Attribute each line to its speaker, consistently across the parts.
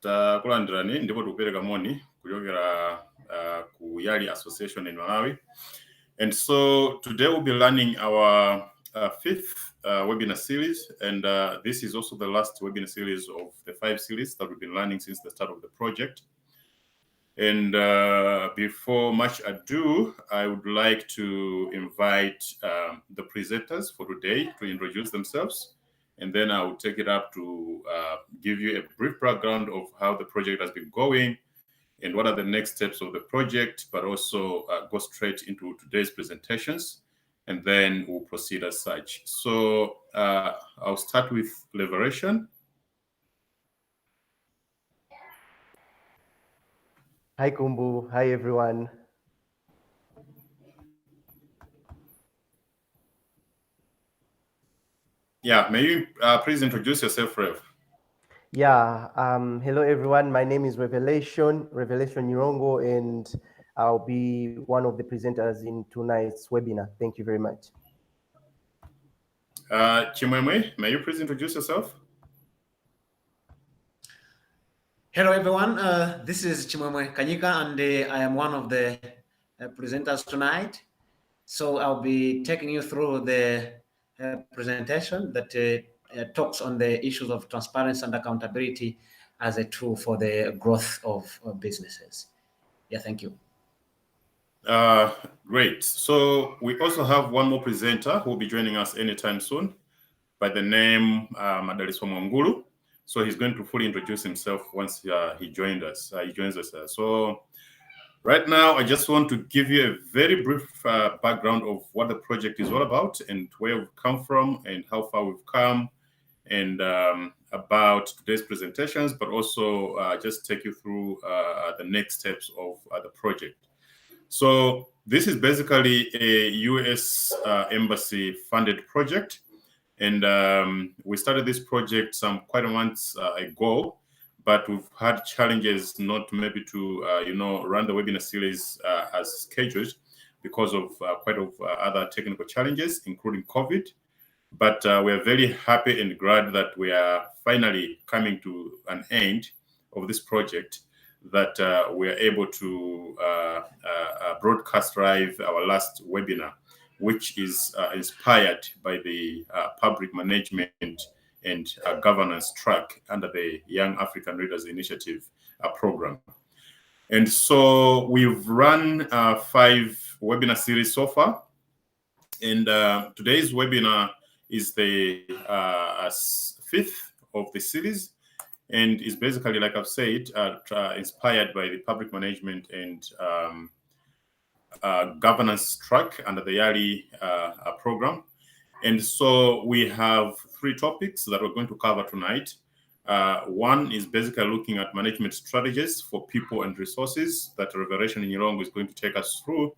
Speaker 1: takulandirani ndipo tikupereka moni kuchokera ku YALI Association in Malawi. And so today we'll be learning our fifth webinar series, and this is also the last webinar series of the 5 series that we've been learning since the start of the project. And before much ado, I would like to invite the presenters for today to introduce themselves, and then I will take it up to give you a brief background of how the project has been going and what are the next steps of the project, but also go straight into today's presentations, and then we'll proceed as such. So I'll start with Revelation.
Speaker 2: Hi, Kumbu. Hi, everyone.
Speaker 1: Yeah, may you please introduce yourself, Rev?
Speaker 2: Yeah, hello, everyone. My name is Revelation Nyirongo, and I'll be one of the presenters in tonight's webinar. Thank you very much.
Speaker 1: Chimwemwe, may you please introduce yourself?
Speaker 3: Hello, everyone. This is Chimwemwe Kanyika, and I am one of the presenters tonight. So I'll be taking you through the presentation that talks on the issues of transparency and accountability as a tool for the growth of businesses. Yeah, thank you.
Speaker 1: Great. So we also have one more presenter who will be joining us anytime soon by the name Madalitso Mwaungulu. So he's going to fully introduce himself once he joins us. So right now, I just want to give you a very brief background of what the project is all about and where we've come from and how far we've come, and about today's presentations, but also just take you through the next steps of the project. So this is basically a US embassy funded project. And we started this project quite a months ago, but we've had challenges not maybe to run the webinar series as scheduled because of quite of other technical challenges, including COVID. But we are very happy and glad that we are finally coming to an end of this project, that we are able to broadcast live our last webinar, which is inspired by the public management and governance track under the Young African Leaders Initiative program. And so we've run 5 webinar series so far. And today's webinar is the 5th of the series, and is basically, like I've said, inspired by the public management and governance track under the YALI program. And so we have 3 topics that we're going to cover tonight. One is basically looking at management strategies for people and resources that Revelation Nyirongo is going to take us through.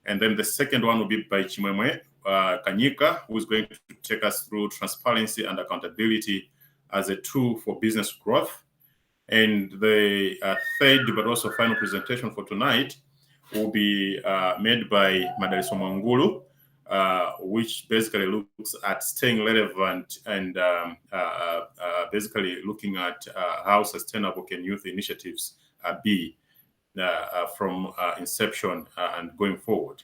Speaker 1: And then the second one will be by Chimwemwe Kanyika, who is going to take us through transparency and accountability as a tool for business growth. And the third but also final presentation for tonight will be made by Madalitso Mwaungulu, which basically looks at staying relevant and basically looking at how sustainable can youth initiatives be from inception and going forward.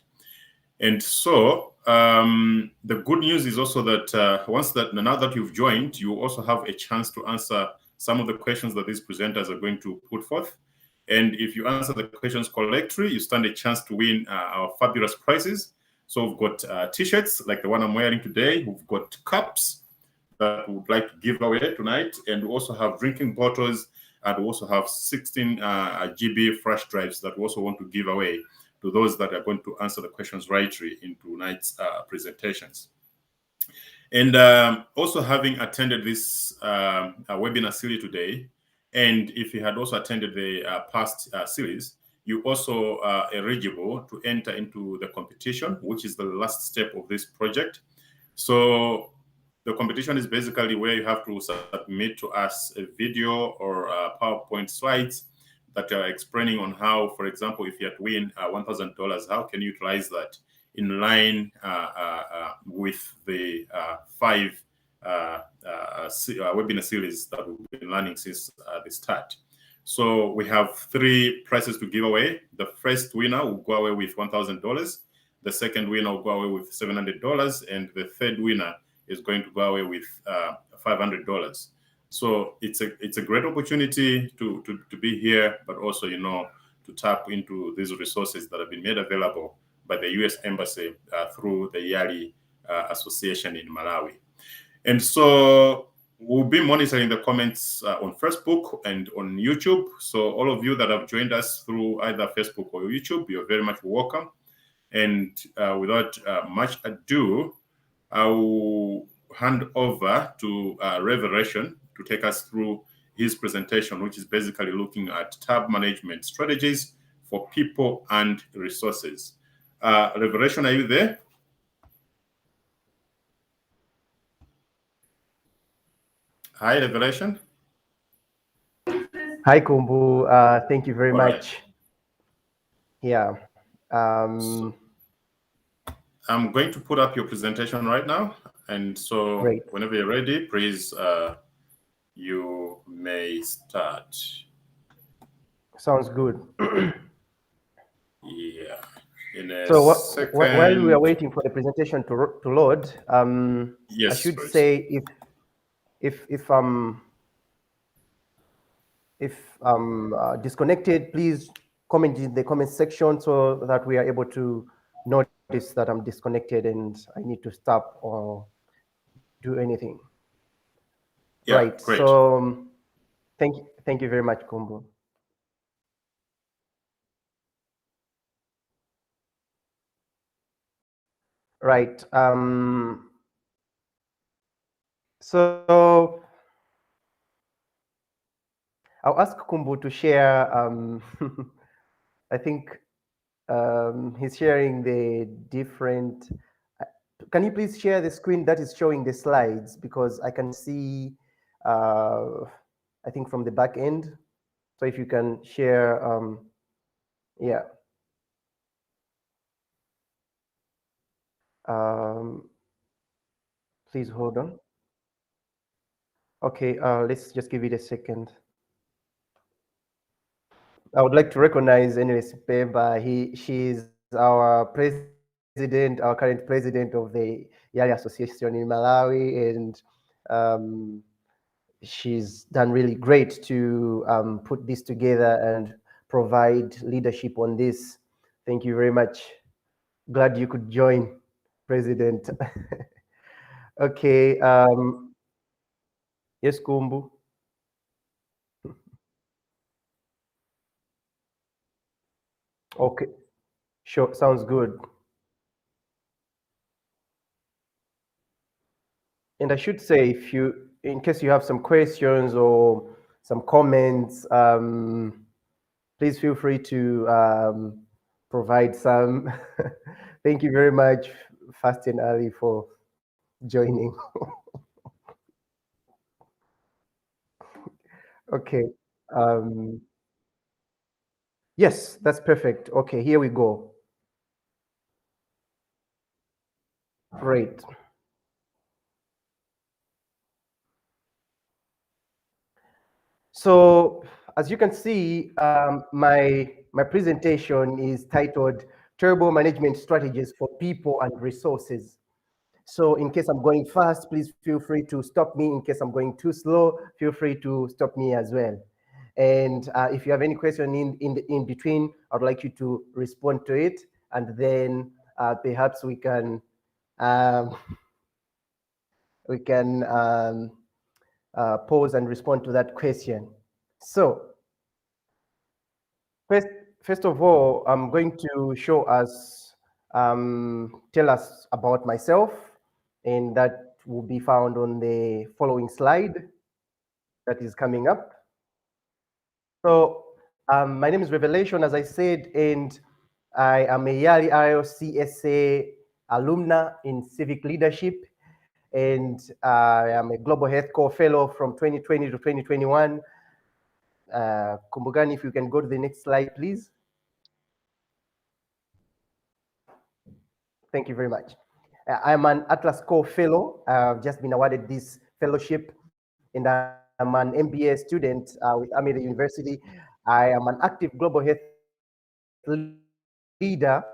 Speaker 1: And so the good news is also that now that you've joined, you also have a chance to answer some of the questions that these presenters are going to put forth. And if you answer the questions correctly, you stand a chance to win our fabulous prizes. So we've got t-shirts like the one I'm wearing today. We've got cups that we would like to give away tonight. And we also have drinking bottles, and we also have 16 GB flash drives that we also want to give away to those that are going to answer the questions rightly in tonight's presentations. And also, having attended this webinar series today, and if you had also attended the past series, you also are eligible to enter into the competition, which is the last step of this project. So the competition is basically where you have to submit to us a video or PowerPoint slides that are explaining on how, for example, if you had to win $1,000, how can you utilize that in line with the 5 webinar series that we've been learning since the start. So we have 3 prizes to give away. The first winner will go away with $1,000. The second winner will go away with $700, and the third winner is going to go away with $500. So it's a great opportunity to be here, but also, you know, to tap into these resources that have been made available by the U.S. Embassy through the YALI Association in Malawi. And so we'll be monitoring the comments on Facebook and on YouTube. So all of you that have joined us through either Facebook or YouTube, you're very much welcome. And without much ado, I will hand over to Revelation to take us through his presentation, which is basically looking at tab management strategies for people and resources. Revelation, are you there? Hi, Revelation.
Speaker 2: Hi, Kumbu. Thank you very
Speaker 1: All
Speaker 2: much.
Speaker 1: Right.
Speaker 2: Yeah.
Speaker 1: So I'm going to put up your presentation right now. And so
Speaker 2: Great.
Speaker 1: Whenever you're ready, please, you may start.
Speaker 2: Sounds good.
Speaker 1: Yeah. In a
Speaker 2: So
Speaker 1: second.
Speaker 2: while we are waiting for the presentation to load,
Speaker 1: Yes,
Speaker 2: I should
Speaker 1: please.
Speaker 2: say if disconnected, please comment in the comment section so that we are able to notice that I'm disconnected and I need to stop or do anything.
Speaker 1: Yeah,
Speaker 2: right.
Speaker 1: Great.
Speaker 2: So thank you very much, Kumbu. Right. So I'll ask Kumbu to share. I think he's sharing the different. Can you please share the screen that is showing the slides, because I can see, I think from the back end. So if you can share, yeah. Please hold on. Okay, let's just give it a second. I would like to recognize Enes Pemba. She's our president, our current president of the YALI Association in Malawi, and she's done really great to put this together and provide leadership on this. Thank you very much. Glad you could join, President. Okay. Yes, Kumbu. Okay, sure. Sounds good. And I should say, if you, in case you have some questions or some comments, please feel free to provide some. Thank you very much, Fast and Ali, for joining. Okay. Yes, that's perfect. Okay, here we go. Great. So as you can see, my presentation is titled Turbo Management Strategies for People and Resources. So in case I'm going fast, please feel free to stop me. In case I'm going too slow, feel free to stop me as well. And if you have any question in between, I'd like you to respond to it, and then perhaps we can pause and respond to that question. So first of all, I'm going to show us, tell us about myself, and that will be found on the following slide that is coming up. So my name is Revelation, as I said, and I am a YALI IOCSA alumna in civic leadership, and I am a Global Health Corps Fellow from 2020 to 2021. Kumbugani, if you can go to the next slide, please. Thank you very much. I'm an Atlas Corps Fellow. I've just been awarded this fellowship, and I'm an MBA student with Amida University. I am an active global health leader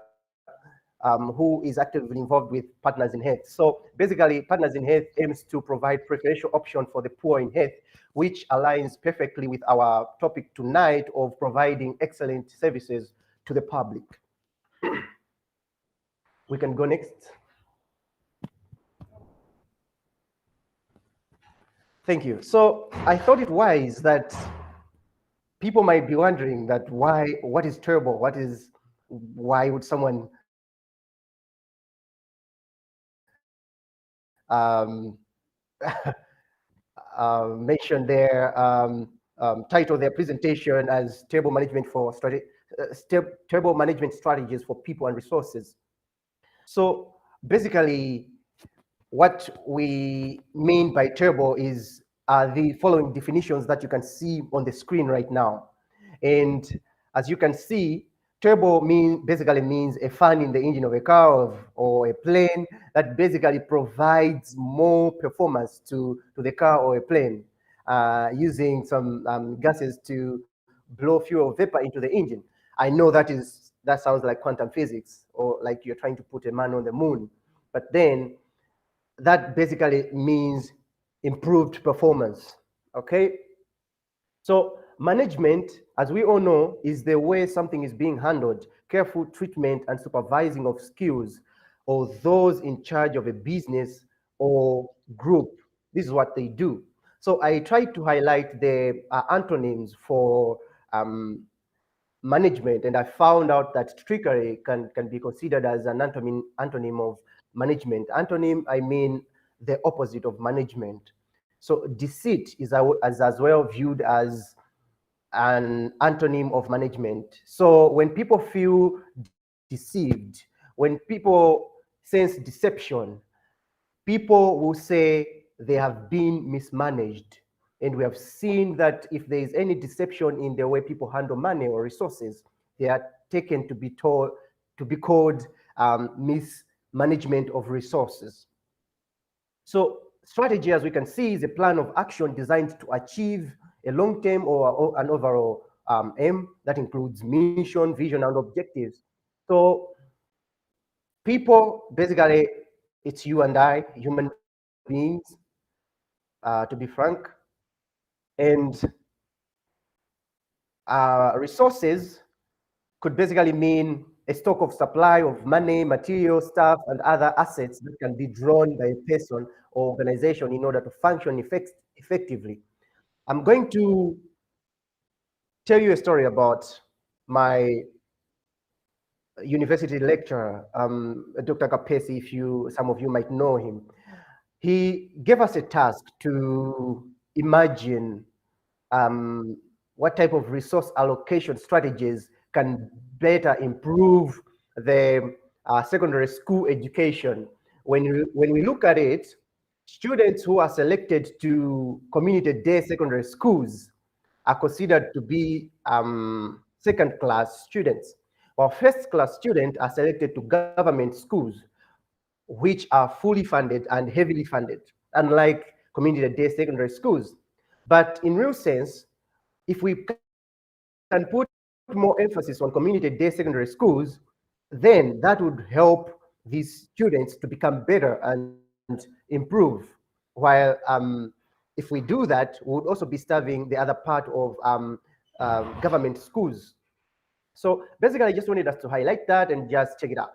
Speaker 2: who is actively involved with Partners in Health. So basically, Partners in Health aims to provide preferential option for the poor in health, which aligns perfectly with our topic tonight of providing excellent services to the public. We can go next. Thank you. So I thought it wise that people might be wondering that what is terrible? Why would someone mention their title their presentation as terrible management strategies for people and resources. So basically, what we mean by terrible is the following definitions that you can see on the screen right now. And as you can see, turbo basically means a fan in the engine of a car or a plane that basically provides more performance to the car or a plane using some gases to blow fuel vapor into the engine. I know that sounds like quantum physics or like you're trying to put a man on the moon, but then that basically means improved performance, okay? So management, as we all know, is the way something is being handled, careful treatment and supervising of skills or those in charge of a business or group. This is what they do. So I tried to highlight the antonyms for management, and I found out that trickery can be considered as an antonym of management. Antonym, I mean the opposite of management. So deceit is as well viewed as an antonym of management. So when people feel deceived, when people sense deception, people will say they have been mismanaged. And we have seen that if there is any deception in the way people handle money or resources, they are taken to be called mismanagement of resources. So strategy, as we can see, is a plan of action designed to achieve a long-term or an overall aim that includes mission, vision, and objectives. So people, basically, it's you and I, human beings, to be frank, and resources could basically mean a stock of supply of money, material, staff, and other assets that can be drawn by a person or organization in order to function effectively. I'm going to tell you a story about my university lecturer, Dr. Kapesi, some of you might know him. He gave us a task to imagine what type of resource allocation strategies can better improve the secondary school education. When we look at it, students who are selected to community day secondary schools are considered to be second-class students, while first-class students are selected to government schools, which are fully funded and heavily funded, unlike community day secondary schools. But in real sense, if we can put more emphasis on community day secondary schools, then that would help these students to become better and improve. While if we do that, we would also be serving the other part of government schools. So basically, I just wanted us to highlight that and just check it out.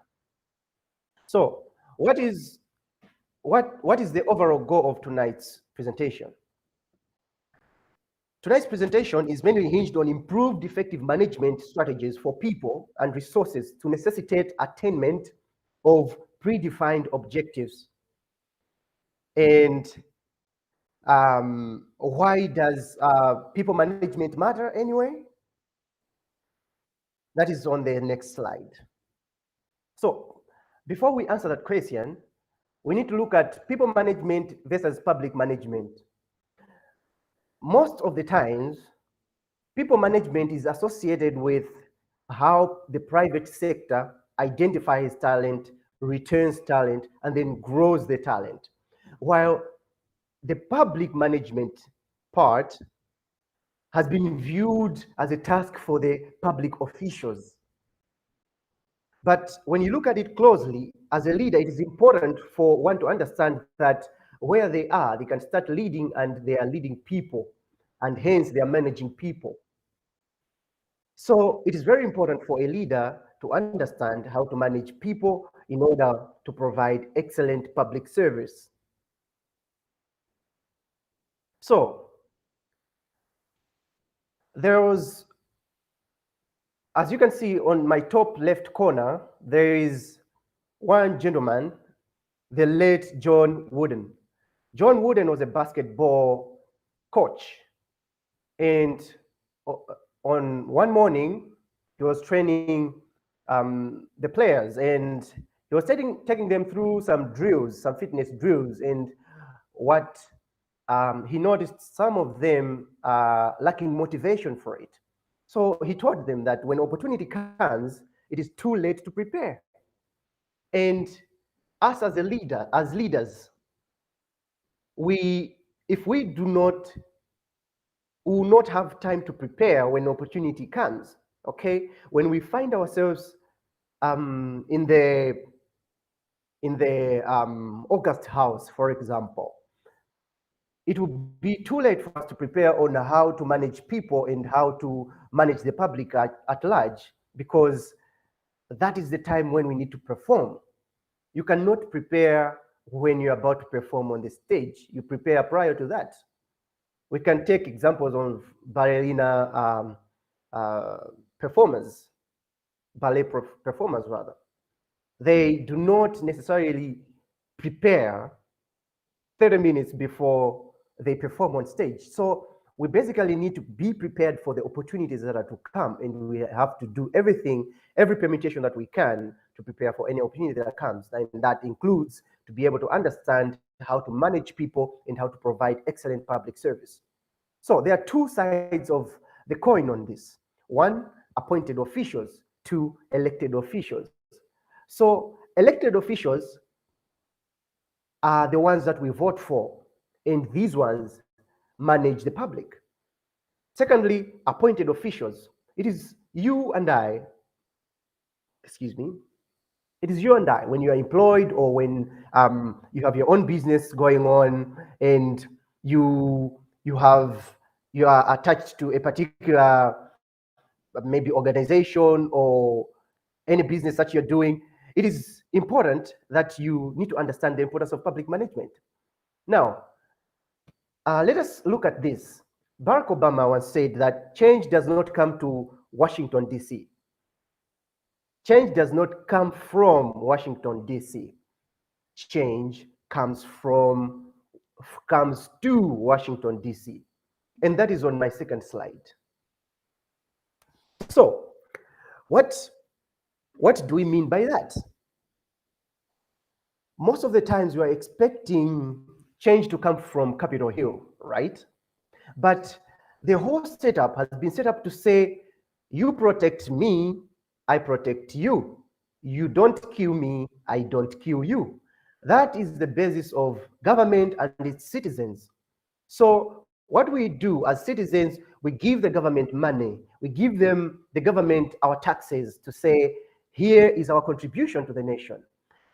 Speaker 2: So what is the overall goal of tonight's presentation? Tonight's presentation is mainly hinged on improved effective management strategies for people and resources to necessitate attainment of predefined objectives. And why does people management matter anyway? That is on the next slide. So before we answer that question, we need to look at people management versus public management. Most of the times, people management is associated with how the private sector identifies talent, returns talent, and then grows the talent. While the public management part has been viewed as a task for the public officials. But when you look at it closely, as a leader, it is important for one to understand that where they are, they can start leading, and they are leading people, and hence they are managing people. So it is very important for a leader to understand how to manage people in order to provide excellent public service. So there was, as you can see on my top left corner, there is one gentleman, the late John Wooden. John Wooden was a basketball coach, and on one morning he was training the players, and he was taking them through some drills, some fitness drills, and what he noticed, some of them are lacking motivation for it. So he told them that when opportunity comes, it is too late to prepare. And us as a leader, as leaders, if we do not, we will not have time to prepare when opportunity comes. Okay, when we find ourselves in the August house, for example, it would be too late for us to prepare on how to manage people and how to manage the public at large, because that is the time when we need to perform. You cannot prepare when you're about to perform on the stage. You prepare prior to that. We can take examples of ballerina performers, ballet performers rather. They do not necessarily prepare 30 minutes before they perform on stage. So we basically need to be prepared for the opportunities that are to come, and we have to do everything, every permutation that we can to prepare for any opportunity that comes. And that includes to be able to understand how to manage people and how to provide excellent public service. So there are two sides of the coin on this. One, appointed officials. Two, elected officials. So elected officials are the ones that we vote for, and these ones manage the public. Secondly, appointed officials. It is you and I, it is you and I, when you are employed or when you have your own business going on, and you are attached to a particular maybe organization or any business that you're doing, it is important that you need to understand the importance of public management. Now, let us look at this. Barack Obama once said that change does not come to Washington, D.C. Change does not come from Washington, D.C. Change comes to Washington, D.C. And that is on my second slide. So, what do we mean by that? Most of the times we are expecting change to come from Capitol Hill, right? But the whole setup has been set up to say, you protect me, I protect you. You don't kill me, I don't kill you. That is the basis of government and its citizens. So what we do as citizens, we give the government money. We give the government our taxes to say, here is our contribution to the nation.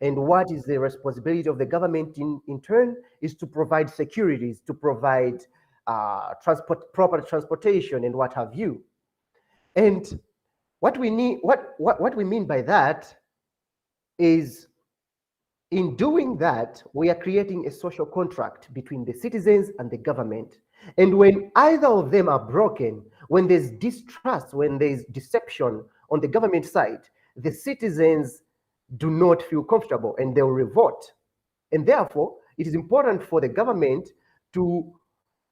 Speaker 2: And what is the responsibility of the government in turn is to provide securities, to provide proper transportation and what have you. And what we mean by that is, in doing that, we are creating a social contract between the citizens and the government. And when either of them are broken, when there's distrust, when there's deception on the government side, the citizens do not feel comfortable and they'll revolt. And therefore, it is important for the government to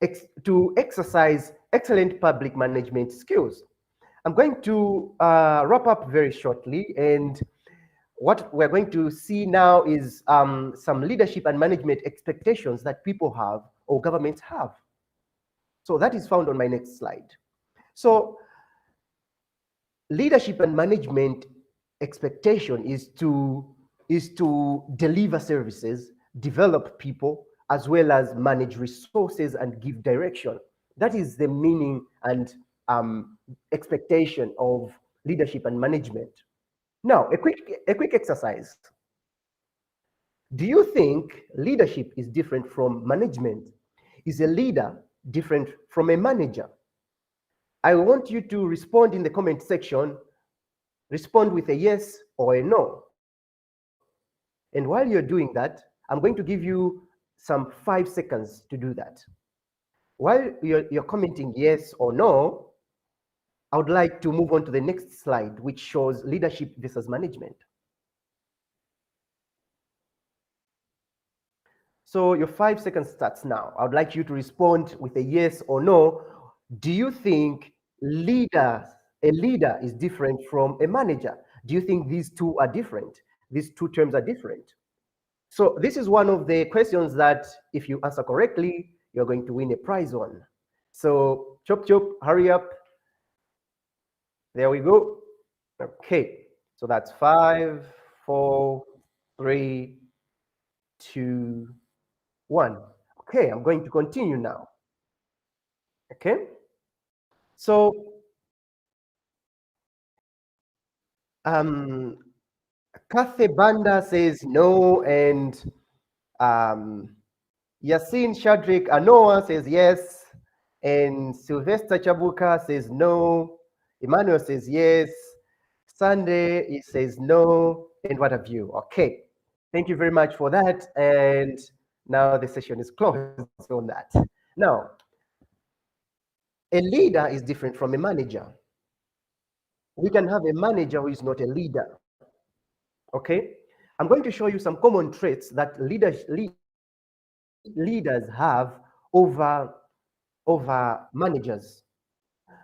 Speaker 2: exercise excellent public management skills. I'm going to wrap up very shortly, and what we're going to see now is some leadership and management expectations that people have or governments have. So that is found on my next slide. So leadership and management expectation is to deliver services, develop people, as well as manage resources and give direction. That is the meaning and expectation of leadership and management. Now, a quick exercise. Do you think leadership is different from management? Is a leader different from a manager? I want you to respond in the comment section. Respond with a yes or a no. And while you're doing that, I'm going to give you some 5 seconds to do that. While you're commenting yes or no, I would like to move on to the next slide, which shows leadership versus management. So your 5 seconds starts now. I would like you to respond with a yes or no. Do you think a leader is different from a manager? Do you think these two are different? These two terms are different? So this is one of the questions that if you answer correctly, you're going to win a prize on. So chop, hurry up. There we go. Okay, so that's 5, 4, 3, 2, 1. Okay, I'm going to continue now. Okay, so Kathe Banda says no, and Yasin Shadrach Anoa says yes, and Sylvester Chabuka says no, Emmanuel says yes, Sunday says no, and what have you. Okay, thank you very much for that, and now the session is closed on that. Now, a leader is different from a manager. We can have a manager who is not a leader. Okay, I'm going to show you some common traits that leaders have over managers.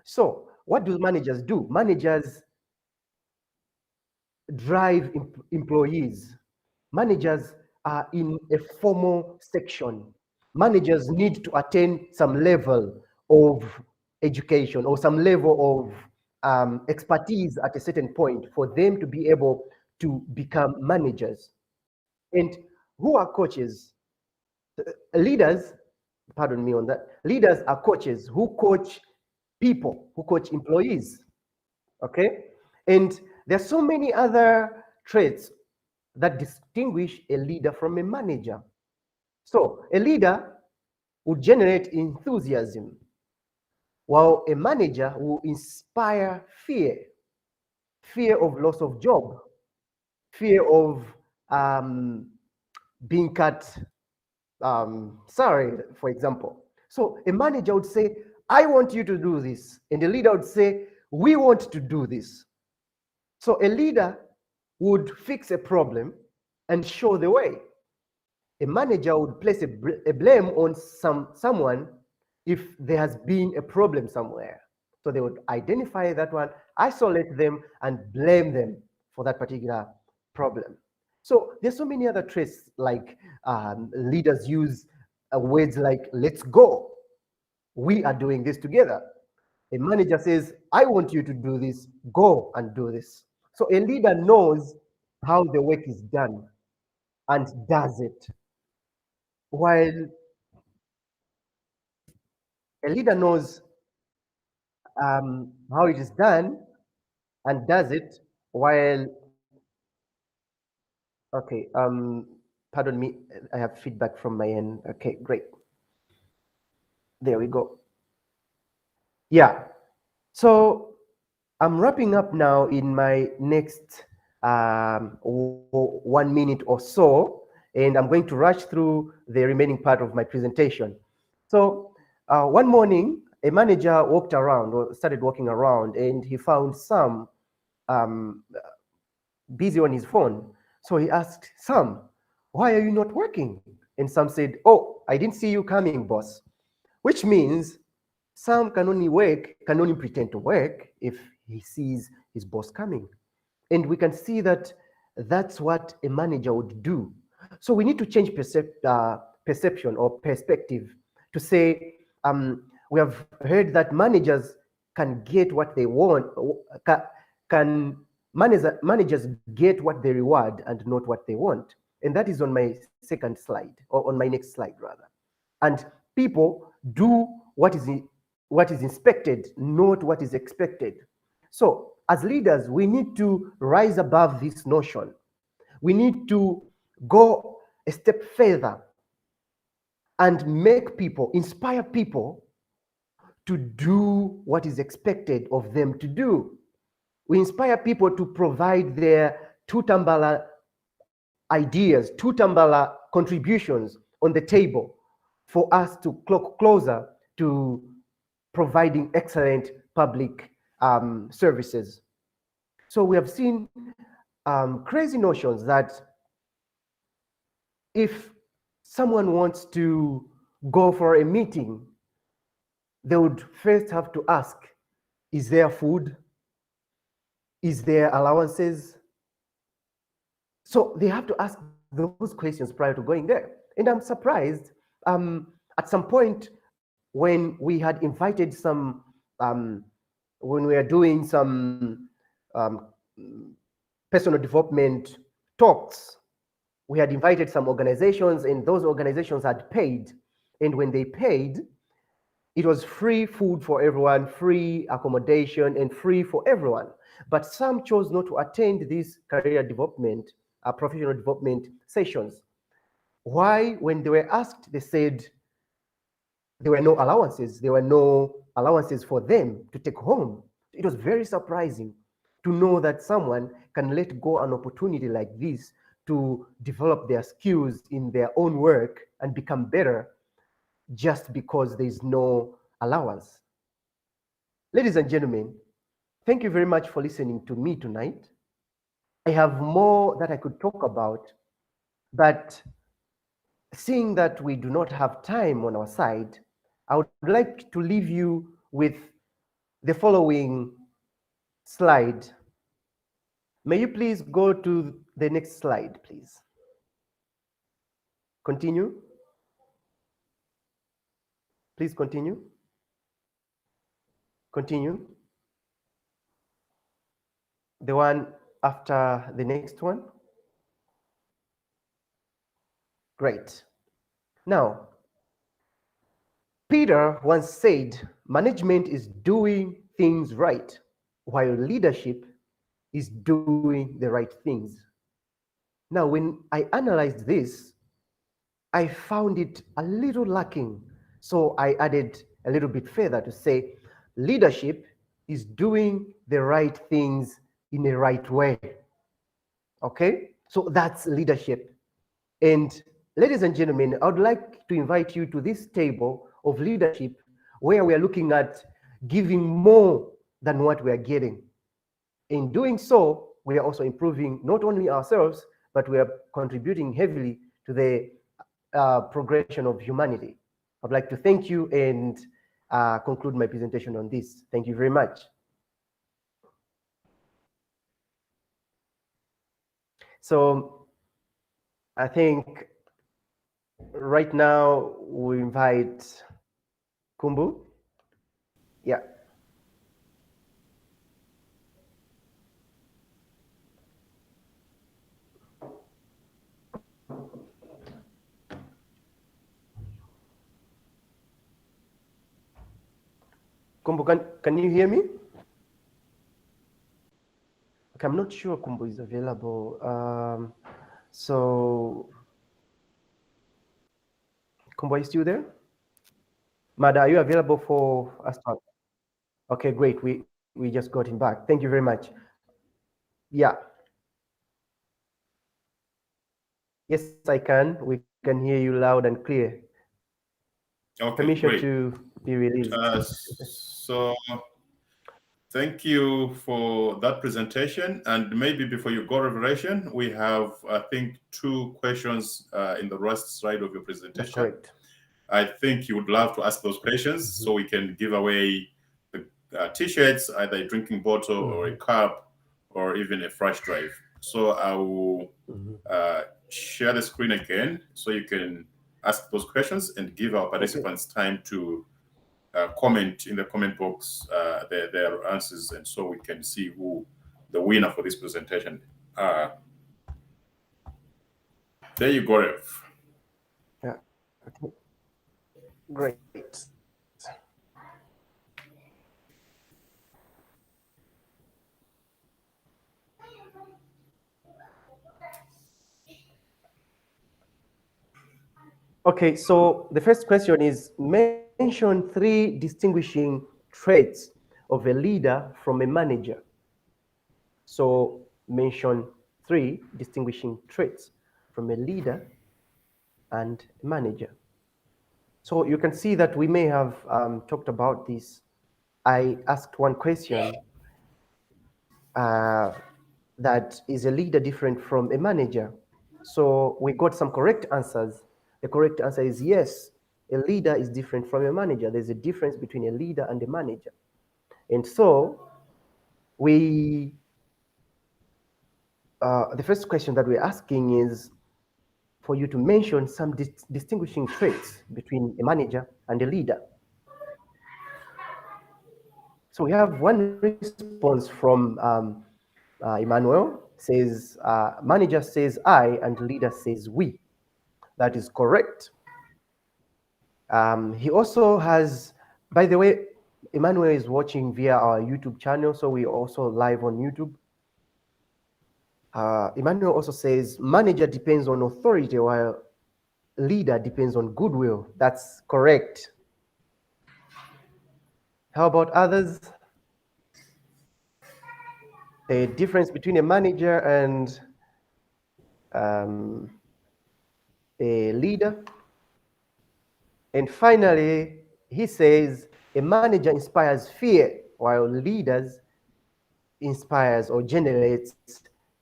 Speaker 2: So what do managers do? Managers drive employees. Managers are in a formal section. Managers need to attain some level of education or some level of expertise at a certain point for them to be able to become managers. And who are coaches? Leaders, pardon me on that, leaders are coaches who coach people, who coach employees, okay? And there are so many other traits that distinguish a leader from a manager. So a leader will generate enthusiasm, while a manager will inspire fear of loss of job, fear of being cut salary, for example. So a manager would say, I want you to do this. And the leader would say, we want to do this. So a leader would fix a problem and show the way. A manager would place a blame on someone if there has been a problem somewhere. So they would identify that one, isolate them, and blame them for that particular problem. So there's so many other traits, like leaders use words like, let's go. We are doing this together. A manager says, I want you to do this, go and do this. So a leader knows how the work is done and does it. While a leader knows how it is done and does it, while, okay, pardon me, I have feedback from my end. Okay, great. There we go. Yeah, so I'm wrapping up now in my next 1 minute or so, and I'm going to rush through the remaining part of my presentation. So one morning, a manager walked around or started walking around, and he found Sam busy on his phone. So he asked Sam, why are you not working? And Sam said, oh, I didn't see you coming, boss. Which means Sam can only pretend to work if he sees his boss coming. And we can see that that's what a manager would do. So we need to change perception or perspective to say, we have heard that managers can get what they want, managers get what they reward and not what they want. And that is on my second slide, or on my next slide rather. And people do what is what is inspected, not what is expected. So as leaders, we need to rise above this notion. We need to go a step further and make people, inspire people to do what is expected of them to do. We inspire people to provide their tutambala ideas, tutambala contributions on the table for us to clock closer to providing excellent public services. So we have seen crazy notions that if someone wants to go for a meeting, they would first have to ask, is there food? Is there allowances? So they have to ask those questions prior to going there. And I'm surprised at some point when we had invited some, when we were doing some personal development talks, we had invited some organizations and those organizations had paid. And when they paid, it was free food for everyone, free accommodation, and free for everyone. But some chose not to attend these career development, professional development sessions. Why? When they were asked, they said there were no allowances. There were no allowances for them to take home. It was very surprising to know that someone can let go an opportunity like this to develop their skills in their own work and become better just because there's no allowance. Ladies and gentlemen, thank you very much for listening to me tonight. I have more that I could talk about, but seeing that we do not have time on our side, I would like to leave you with the following slide. May you please go to the next slide, please. Continue. Please continue. Continue. The one after the next one. Great. Now, Peter once said, management is doing things right, while leadership is doing the right things. Now, when I analyzed this, I found it a little lacking. So I added a little bit further to say, leadership is doing the right things in the right way. Okay? So that's leadership. And ladies and gentlemen, I would like to invite you to this table of leadership where we are looking at giving more than what we are getting. In doing so, we are also improving not only ourselves, but we are contributing heavily to the progression of humanity. I'd like to thank you and conclude my presentation on this. Thank you very much. So I think right now we invite Kumbu. Yeah. Kumbu, can you hear me? Okay, I'm not sure Kumbu is available. So, Kumbu, are you still there? Mada, are you available for us? Okay, great. We just got him back. Thank you very much. Yeah. Yes, I can. We can hear you loud and clear.
Speaker 1: Okay,
Speaker 2: Permission
Speaker 1: great.
Speaker 2: to be released.
Speaker 1: So thank you for that presentation. And maybe before you go, Revelation, we have, I think, 2 questions in the right side of your presentation.
Speaker 2: That's correct.
Speaker 1: I think you would love to ask those questions so we can give away the T-shirts, either a drinking bottle or a cup or even a flash drive. So I will share the screen again so you can ask those questions and give our participants time to comment in the comment box their answers, and so we can see who the winner for this presentation are. There you go, Rev.
Speaker 2: Yeah. Okay. Great. Okay, so the first question is mention 3 distinguishing traits of a leader from a manager. So mention 3 distinguishing traits from a leader and a manager. So you can see that we may have talked about this. I asked one question, that is a leader different from a manager? So we got some correct answers. The correct answer is yes, a leader is different from a manager. There's a difference between a leader and a manager. And so the first question that we're asking is for you to mention some distinguishing traits between a manager and a leader. So we have one response from Emmanuel, says, manager says I and leader says we. That is correct. He also has, by the way, Emmanuel is watching via our YouTube channel, so we're also live on YouTube. Emmanuel also says, manager depends on authority while leader depends on goodwill. That's correct. How about others? The difference between a manager and a leader. And finally, he says, a manager inspires fear while leaders inspires or generates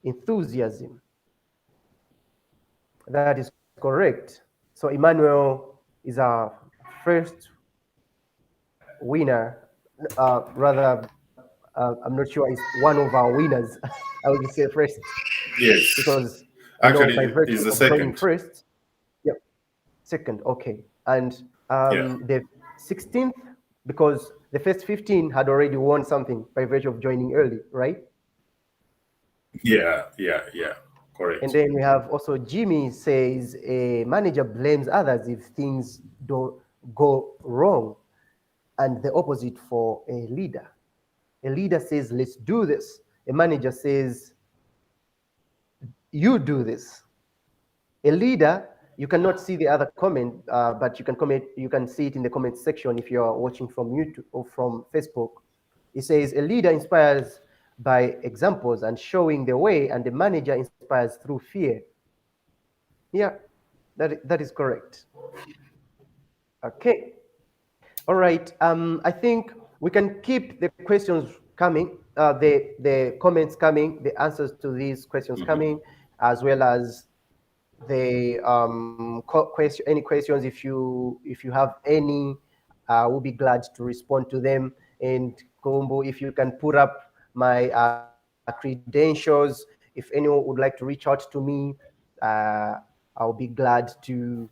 Speaker 2: enthusiasm. That is correct. So Emmanuel is our first winner. I'm not sure it's one of our winners. I would say first.
Speaker 1: Yes.
Speaker 2: Because
Speaker 1: actually,
Speaker 2: by virtue
Speaker 1: is the
Speaker 2: of joining
Speaker 1: second.
Speaker 2: first. Yep. Second, okay. And the 16th, because the first 15 had already won something by virtue of joining early, right?
Speaker 1: Yeah, correct.
Speaker 2: And then we have also Jimmy says a manager blames others if things don't go wrong, and the opposite for a leader. A leader says, let's do this. A manager says, you do this. A leader, you cannot see the other comment, but you can comment. You can see it in the comment section if you are watching from YouTube or from Facebook. It says a leader inspires by examples and showing the way, and the manager inspires through fear. Yeah, that is correct. Okay. All right. I think we can keep the questions coming, the comments coming, the answers to these questions coming, as well as the any questions. If you have any, we'll be glad to respond to them. And Kombo, if you can put up my credentials, if anyone would like to reach out to me, I'll be glad to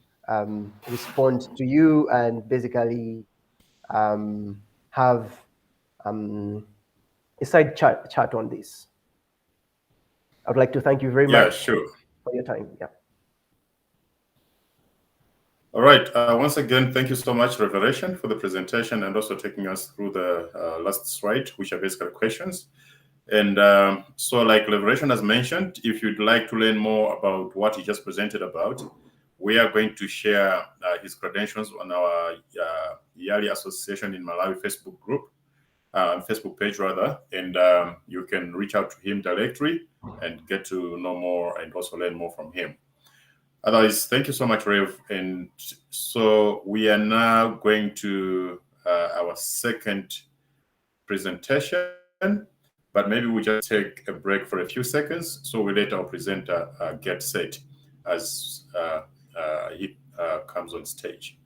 Speaker 2: respond to you and basically have a side chat on this. I would like to thank you very much for your time. Yeah.
Speaker 1: All right. Once again, thank you so much, Revelation, for the presentation and also taking us through the last slide, which are basically questions. And so like Revelation has mentioned, if you'd like to learn more about what he just presented about, we are going to share his credentials on our YALI Association in Malawi Facebook group, Facebook page rather, and you can reach out to him directly and get to know more and also learn more from him. Otherwise, thank you so much, Rev. And so we are now going to our second presentation, but maybe we just take a break for a few seconds so we let our presenter get set as he comes on stage.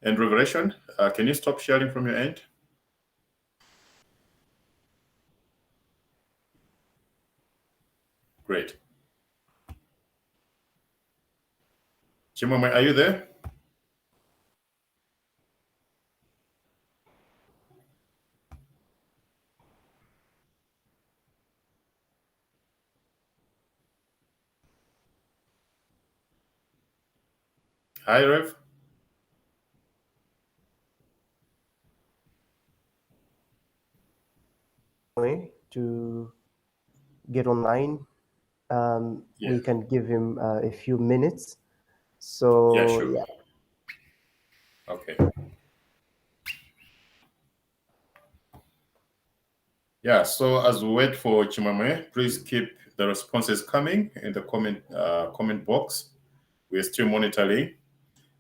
Speaker 1: And Revelation, can you stop sharing from your end? Great. Chimwemwe, are you there? Hi, Rev.
Speaker 2: To get online, we can give him a few minutes So
Speaker 1: Yeah, sure.
Speaker 2: yeah.
Speaker 1: Okay. Yeah, so as we wait for Chimwemwe, please keep the responses coming in the comment box. We're still monitoring.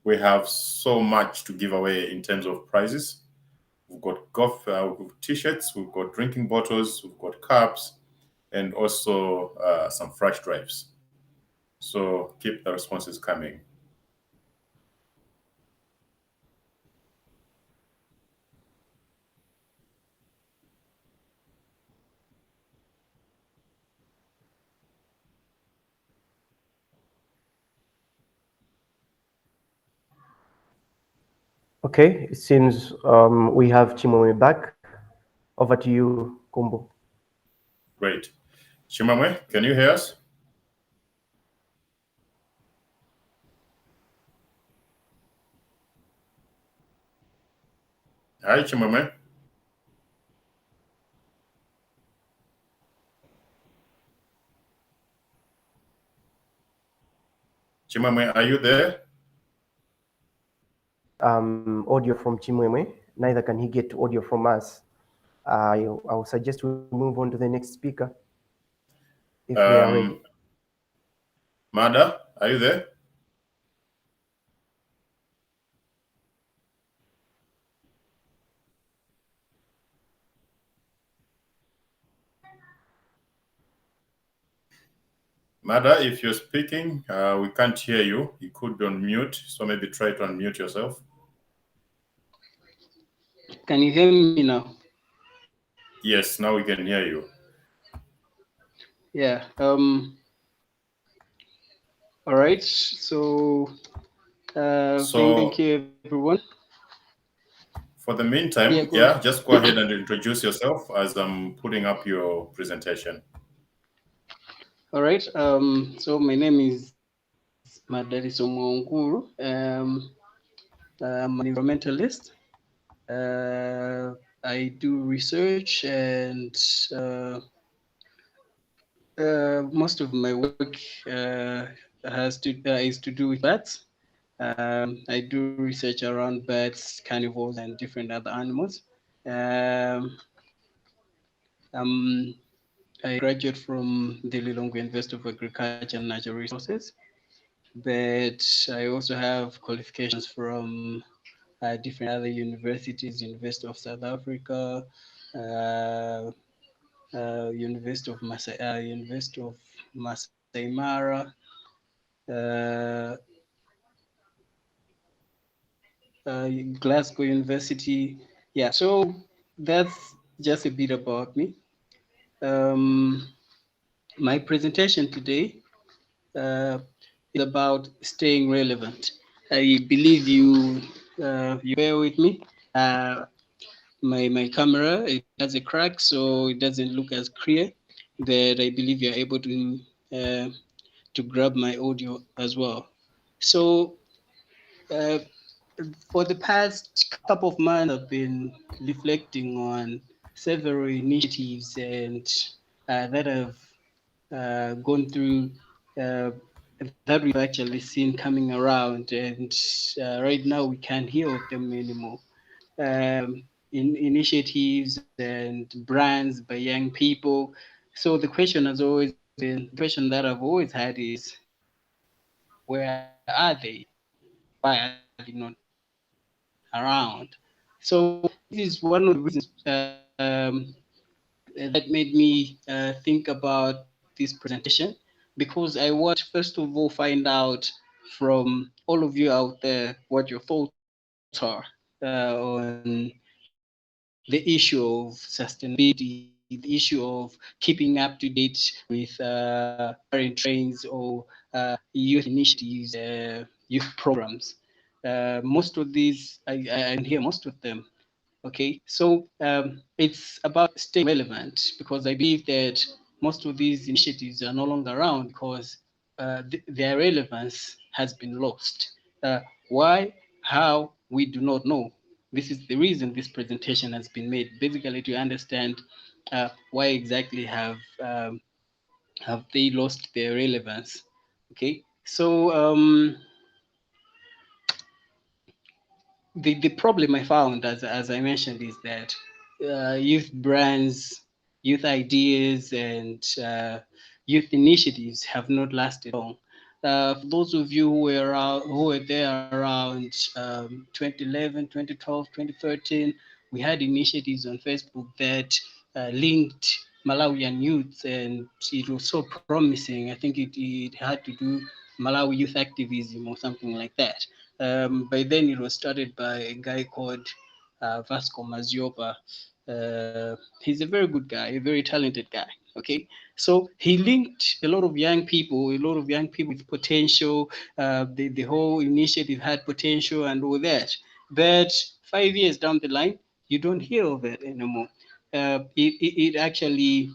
Speaker 1: We have so much to give away in terms of prizes. We've got golf, we've got t-shirts, we've got drinking bottles, we've got cups, and also some flash drives. So keep the responses coming.
Speaker 2: Okay, it seems we have Chimwemwe back. Over to you, Kumbo.
Speaker 1: Great. Chimwemwe, can you hear us? Hi, Chimwemwe. Chimwemwe, are you there?
Speaker 2: Audio from Chimwemwe. Neither can he get audio from us. I will suggest we move on to the next speaker if they are ready.
Speaker 1: Mada, are you there? Mada, if you're speaking, we can't hear you. You could be on mute, so maybe try to unmute yourself.
Speaker 4: Can you hear me now?
Speaker 1: Yes, now we can hear you.
Speaker 4: Yeah. All right. So, thank you, everyone.
Speaker 1: For the meantime,
Speaker 4: Yeah,
Speaker 1: just go ahead and introduce yourself as I'm putting up your presentation.
Speaker 4: All right. So my name is Madalitso Mwaungulu. I'm an environmentalist. I do research, and most of my work is to do with bats. I do research around birds, carnivores, and different other animals. I graduate from the Lilongwe University of Agriculture and Natural Resources, but I also have qualifications from different other universities, University of South Africa, University of Masai Mara, Glasgow University. Yeah, so that's just a bit about me. My presentation today is about staying relevant. I believe you bear with me. My camera, it has a crack, so it doesn't look as clear, but I believe you're able to grab my audio as well. So for the past couple of months, I've been reflecting on several initiatives and that have gone through that we've actually seen coming around, and right now we can't hear of them anymore. In initiatives and brands by young people. So the question has always been, the question that I've always had is, where are they? Why are they not around? So this is one of the reasons that made me think about this presentation, because I want, first of all, find out from all of you out there what your thoughts are on the issue of sustainability, the issue of keeping up to date with current trends or youth initiatives, youth programs. Most of these, I hear most of them. Okay, so it's about staying relevant, because I believe that most of these initiatives are no longer around because their relevance has been lost. Why? How? We do not know. This is the reason this presentation has been made, basically to understand why exactly have they lost their relevance. Okay, so the problem I found, as I mentioned, is that youth brands, youth ideas, and youth initiatives have not lasted long. For those of you who were there around 2011, 2012, 2013, we had initiatives on Facebook that linked Malawian youth, and it was so promising. I think it had to do Malawi youth activism or something like that. By then, it was started by a guy called Vasco Maziopa. He's a very good guy, a very talented guy. Okay, so he linked a lot of young people, with potential. The whole initiative had potential and all that. But 5 years down the line, you don't hear of it anymore. It actually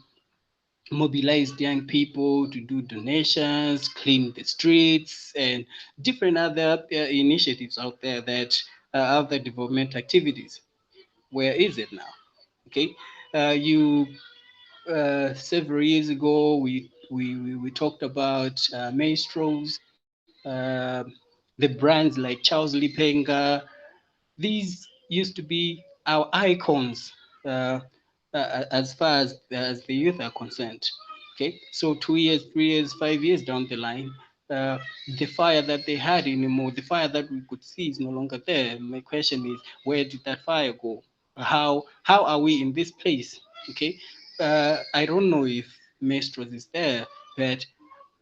Speaker 4: mobilized young people to do donations, clean the streets, and different other initiatives out there that other development activities. Where is it now? Okay, you several years ago we talked about maestros, the brands like Charles Lipenga. These used to be our icons as far as the youth are concerned. Okay, so 2 years, 3 years, 5 years down the line, the fire that they had anymore, the fire that we could see is no longer there. My question is, where did that fire go? How are we in this place? Okay, I don't know if Maestros is there, but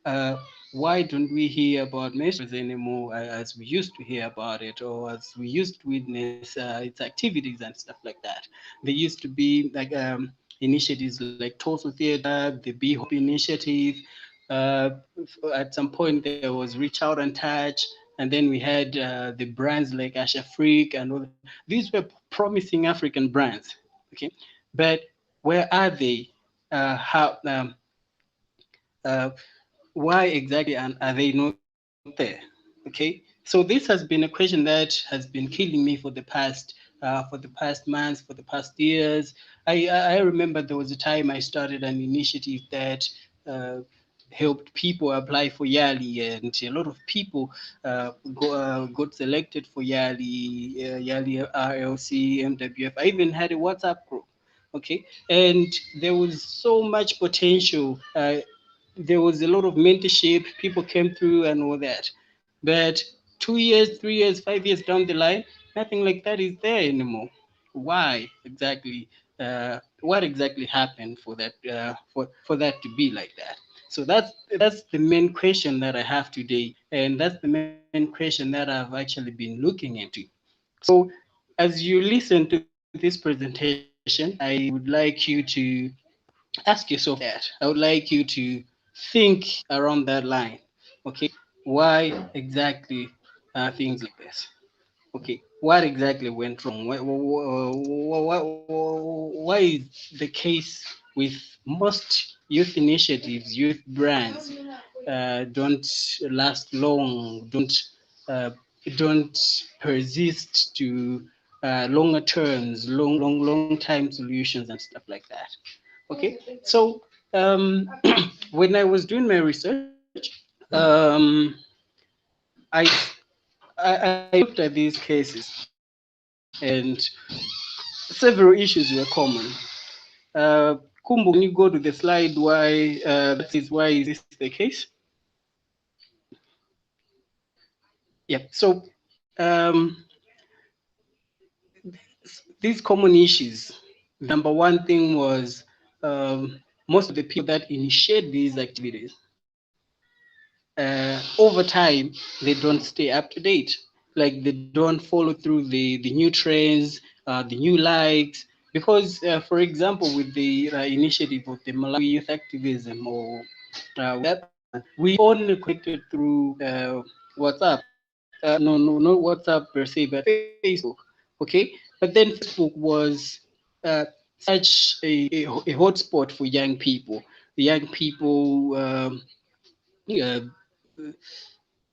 Speaker 4: uh, why don't we hear about Maestros anymore as we used to hear about it, or as we used to witness its activities and stuff like that? There used to be like initiatives like Total Theatre, the Be Hope initiative. Uh, at some point, there was Reach Out and Touch, and then we had the brands like Asha Freak and all. These were promising African brands, okay, but where are they? How? Uh, why exactly are they not there? Okay, so this has been a question that has been killing me for the past months, for the past years. I remember there was a time I started an initiative that uh, helped people apply for YALI, and a lot of people got selected for YALI, YALI RLC, MWF. I even had a WhatsApp group. Okay, and there was so much potential. There was a lot of mentorship. People came through and all that. But 2 years, 3 years, 5 years down the line, nothing like that is there anymore. Why exactly? What exactly happened for that? For that to be like that? So that's the main question that I have today, and that's the main question that I've actually been looking into. So, as you listen to this presentation, I would like you to ask yourself that. I would like you to think around that line. Okay, why exactly are things like this? Okay, what exactly went wrong? Why is the case with most youth initiatives, youth brands don't last long, uh, don't persist to longer terms, long time solutions and stuff like that? Okay, so when I was doing my research, um, I, I looked at these cases, and several issues were common. Kumbu, can you go to the slide? Why is this the case? Yeah. So these common issues. Number one thing was most of the people that initiate these activities over time, they don't stay up to date. Like, they don't follow through the new trends, the new likes. Because, for example, with the initiative of the Malawi youth activism, or that, we only connected through WhatsApp. No, not WhatsApp per se, but Facebook. Okay, but then Facebook was uh, such a hotspot for young people. The young people. Uh,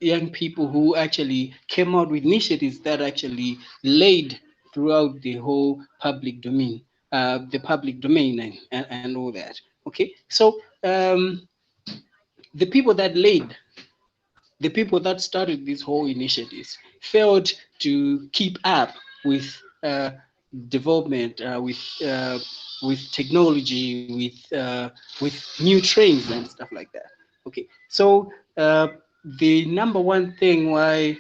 Speaker 4: Young people who actually came out with initiatives that actually laid throughout the whole public domain and all that. Okay, so the people that started these whole initiatives failed to keep up with development, with technology, with new trends and stuff like that. Okay, so the number one thing why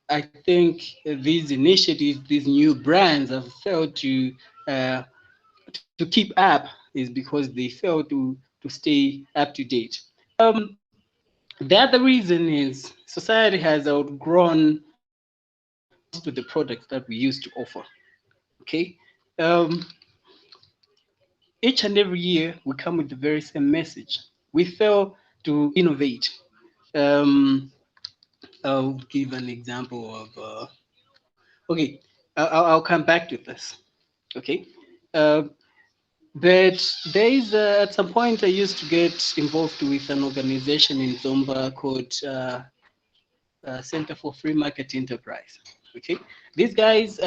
Speaker 4: I think these initiatives, these new brands have failed to keep up is because they fail to stay up to date. The other reason is society has outgrown most of the products that we used to offer. Okay, each and every year we come with the very same message. We fail to innovate. Um, I'll give an example of. Okay, I'll come back to this. Okay, uh, but there is at some point I used to get involved with an organization in Zomba called Center for Free Market Enterprise. Okay, these guys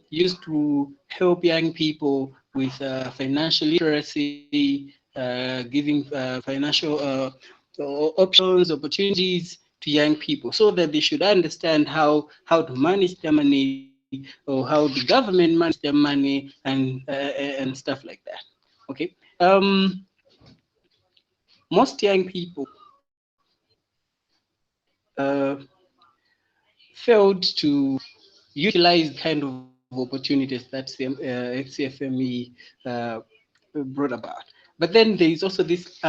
Speaker 4: used to help young people with financial literacy, giving financial options, opportunities to young people, so that they should understand how to manage their money, or how the government manages their money, and stuff like that. Okay, most young people uh, failed to utilize the kind of opportunities that CFME brought about. But then there is also this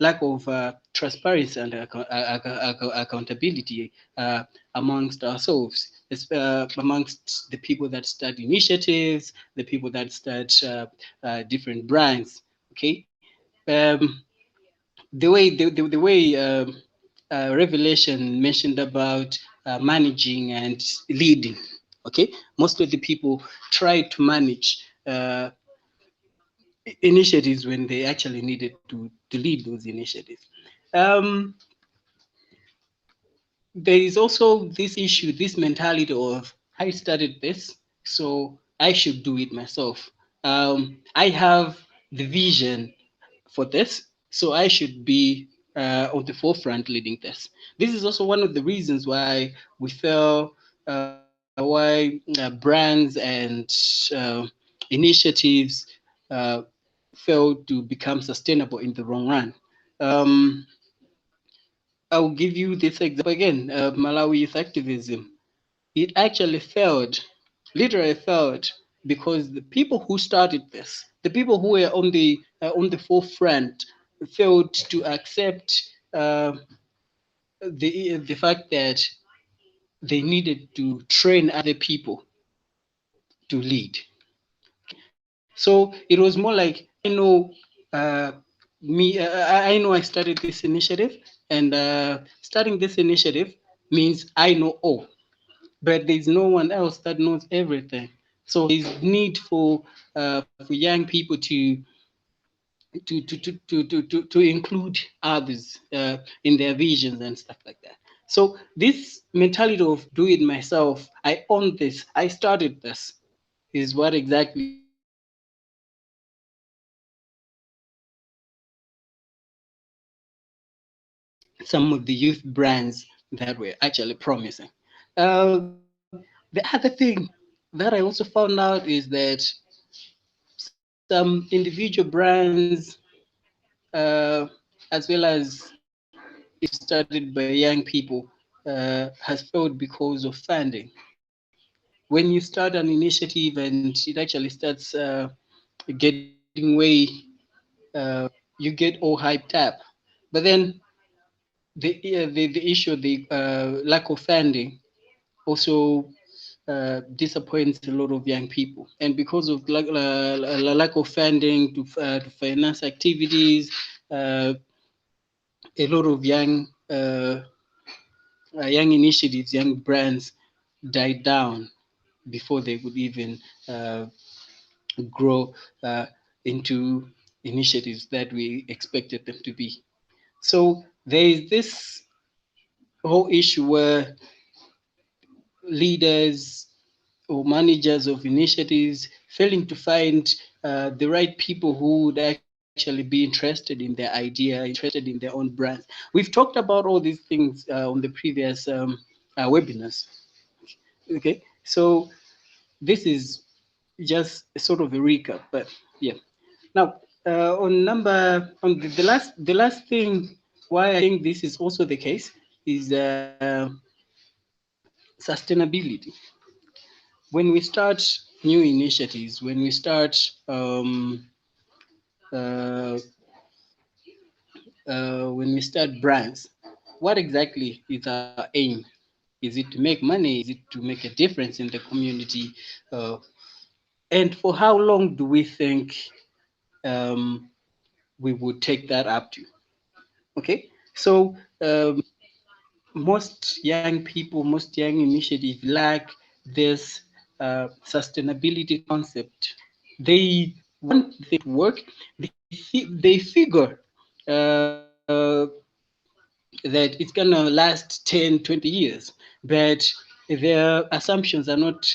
Speaker 4: lack of transparency and accountability amongst ourselves, amongst the people that start initiatives, the people that start different brands. Okay, um, the way Revelation mentioned about managing and leading. Okay, most of the people try to manage initiatives when they actually needed to lead those initiatives. There is also this issue, this mentality of I started this, so I should do it myself. I have the vision for this, so I should be on the forefront leading this. This is also one of the reasons why we feel why brands and initiatives uh, fail to become sustainable in the long run. I'll give you this example again, Malawi youth activism. It actually failed, literally failed, because the people who started this, the people who were on the forefront, failed to accept the fact that they needed to train other people to lead. So it was more like uh, I know I started this initiative, and starting this initiative means I know all, but there's no one else that knows everything. So there's need for young people to include others in their visions and stuff like that. So this mentality of do it myself, I own this, I started this, is what exactly some of the youth brands that were actually promising. The other thing that I also found out is that some individual brands, as well as started by young people, has failed because of funding. When you start an initiative and it actually starts getting way, you get all hyped up, but then the issue, the lack of funding, also disappoints a lot of young people. And because of lack of funding to finance activities, a lot of young initiatives, young brands died down before they could even grow into initiatives that we expected them to be. So there is this whole issue where leaders or managers of initiatives failing to find the right people who would actually actually be interested in their idea, interested in their own brands. We've talked about all these things on the previous webinars. Okay, so this is just sort of a recap, but yeah. Now, on the last thing why I think this is also the case is sustainability. When we start new initiatives, when we start brands, what exactly is our aim? Is it to make money? Is it to make a difference in the community? And for how long do we think we would take that up to? Okay, so most young people, most young initiatives lack this sustainability concept. They want it to work. They figure that it's gonna last 10, 20 years, but their assumptions are not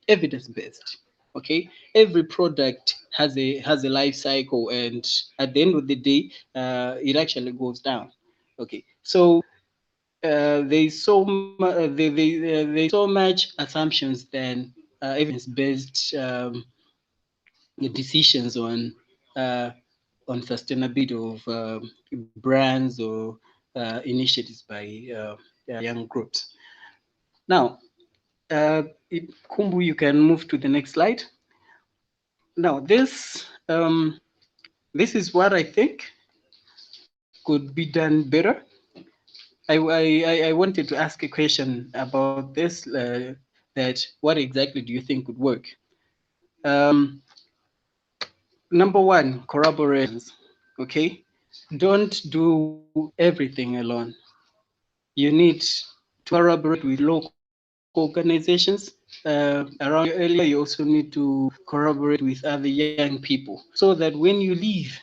Speaker 4: evidence-based. Okay, every product has a life cycle, and at the end of the day, it actually goes down. Okay, so there's so much assumptions than evidence-based decisions on sustainability of brands or initiatives by young groups. Now, Kumbu, you can move to the next slide. Now, this is what I think could be done better. I wanted to ask a question about this, that what exactly do you think would work? Number one, collaborations, okay? Don't do everything alone. You need to collaborate with local organizations around your area. You also need to collaborate with other young people so that when you leave,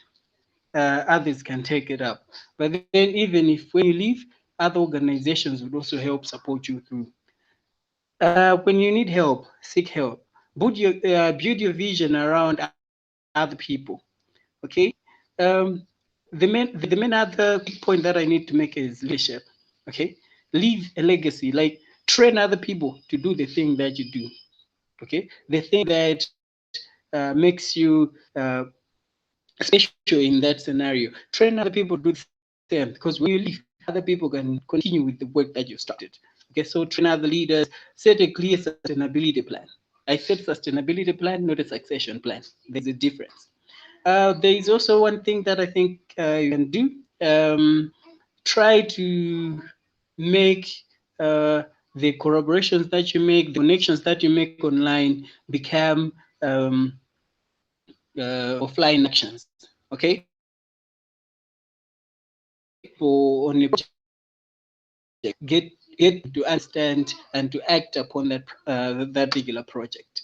Speaker 4: others can take it up. But then even if when you leave, other organizations would also help support you through. When you need help, seek help. Build your vision around other people. Okay. The main other point that I need to make is leadership. Okay. Leave a legacy. Like train other people to do the thing that you do. Okay. The thing that makes you special in that scenario. Train other people to do the same, because when you leave, other people can continue with the work that you started. Okay, so train other leaders, set a clear sustainability plan. I said sustainability plan, not a succession plan. There's a difference. There is also one thing that I think you can do. Try to make the collaborations that you make, the connections that you make online become offline actions. Okay, for on a project, get to understand and to act upon that particular project.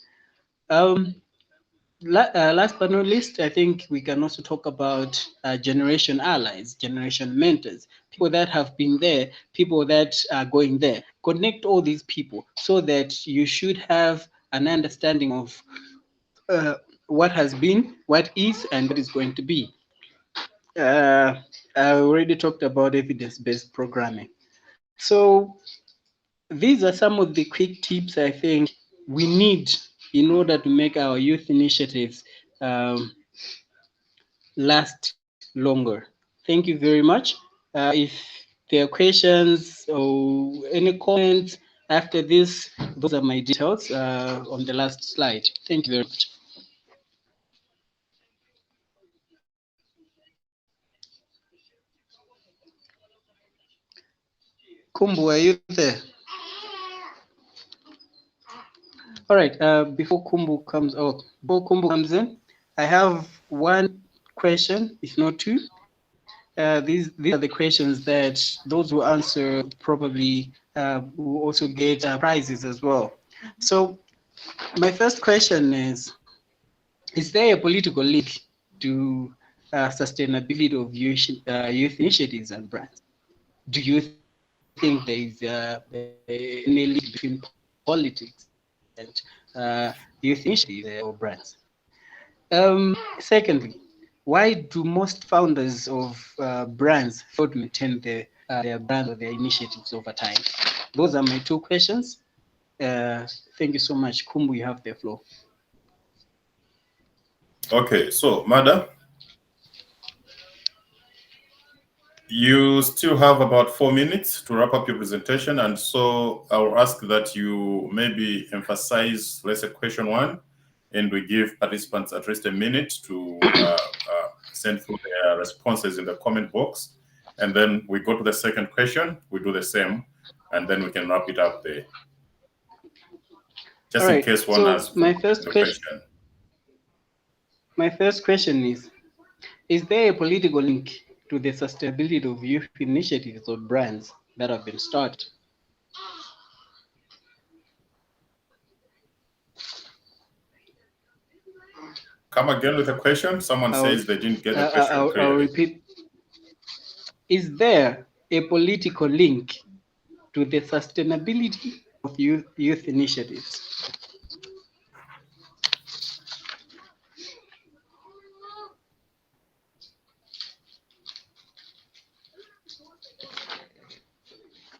Speaker 4: Last but not least, I think we can also talk about generation allies, generation mentors, people that have been there, people that are going there. Connect all these people so that you should have an understanding of what has been, what is, and what is going to be. I already talked about evidence-based programming. So these are some of the quick tips I think we need in order to make our youth initiatives last longer. Thank you very much. If there are questions or any comments after this, those are my details on the last slide. Thank you very much. Kumbu, are you there? All right. Before Kumbu comes in, I have one question, if not two. These are the questions that those who answer probably will also get prizes as well. So my first question is there a political link to sustainability of youth initiatives and brands? Do you think there is any link between politics and youth initiatives or brands? Secondly, why do most founders of brands fail to maintain their brands or their initiatives over time? Those are my two questions. Thank you so much. Kumbu, you have the floor.
Speaker 1: Okay, so Mada, you still have about 4 minutes to wrap up your presentation, and so I'll ask that you maybe emphasize, let's say, question 1, and we give participants at least a minute to send through their responses in the comment box, and then we go to the second question, we do the same, and then we can wrap it up there. Just in case one has
Speaker 4: my first question. My first question is there a political link to the sustainability of youth initiatives or brands that have been started?
Speaker 1: Come again with a question. Someone says they didn't get the question clearly.
Speaker 4: I'll repeat. Is there a political link to the sustainability of youth initiatives?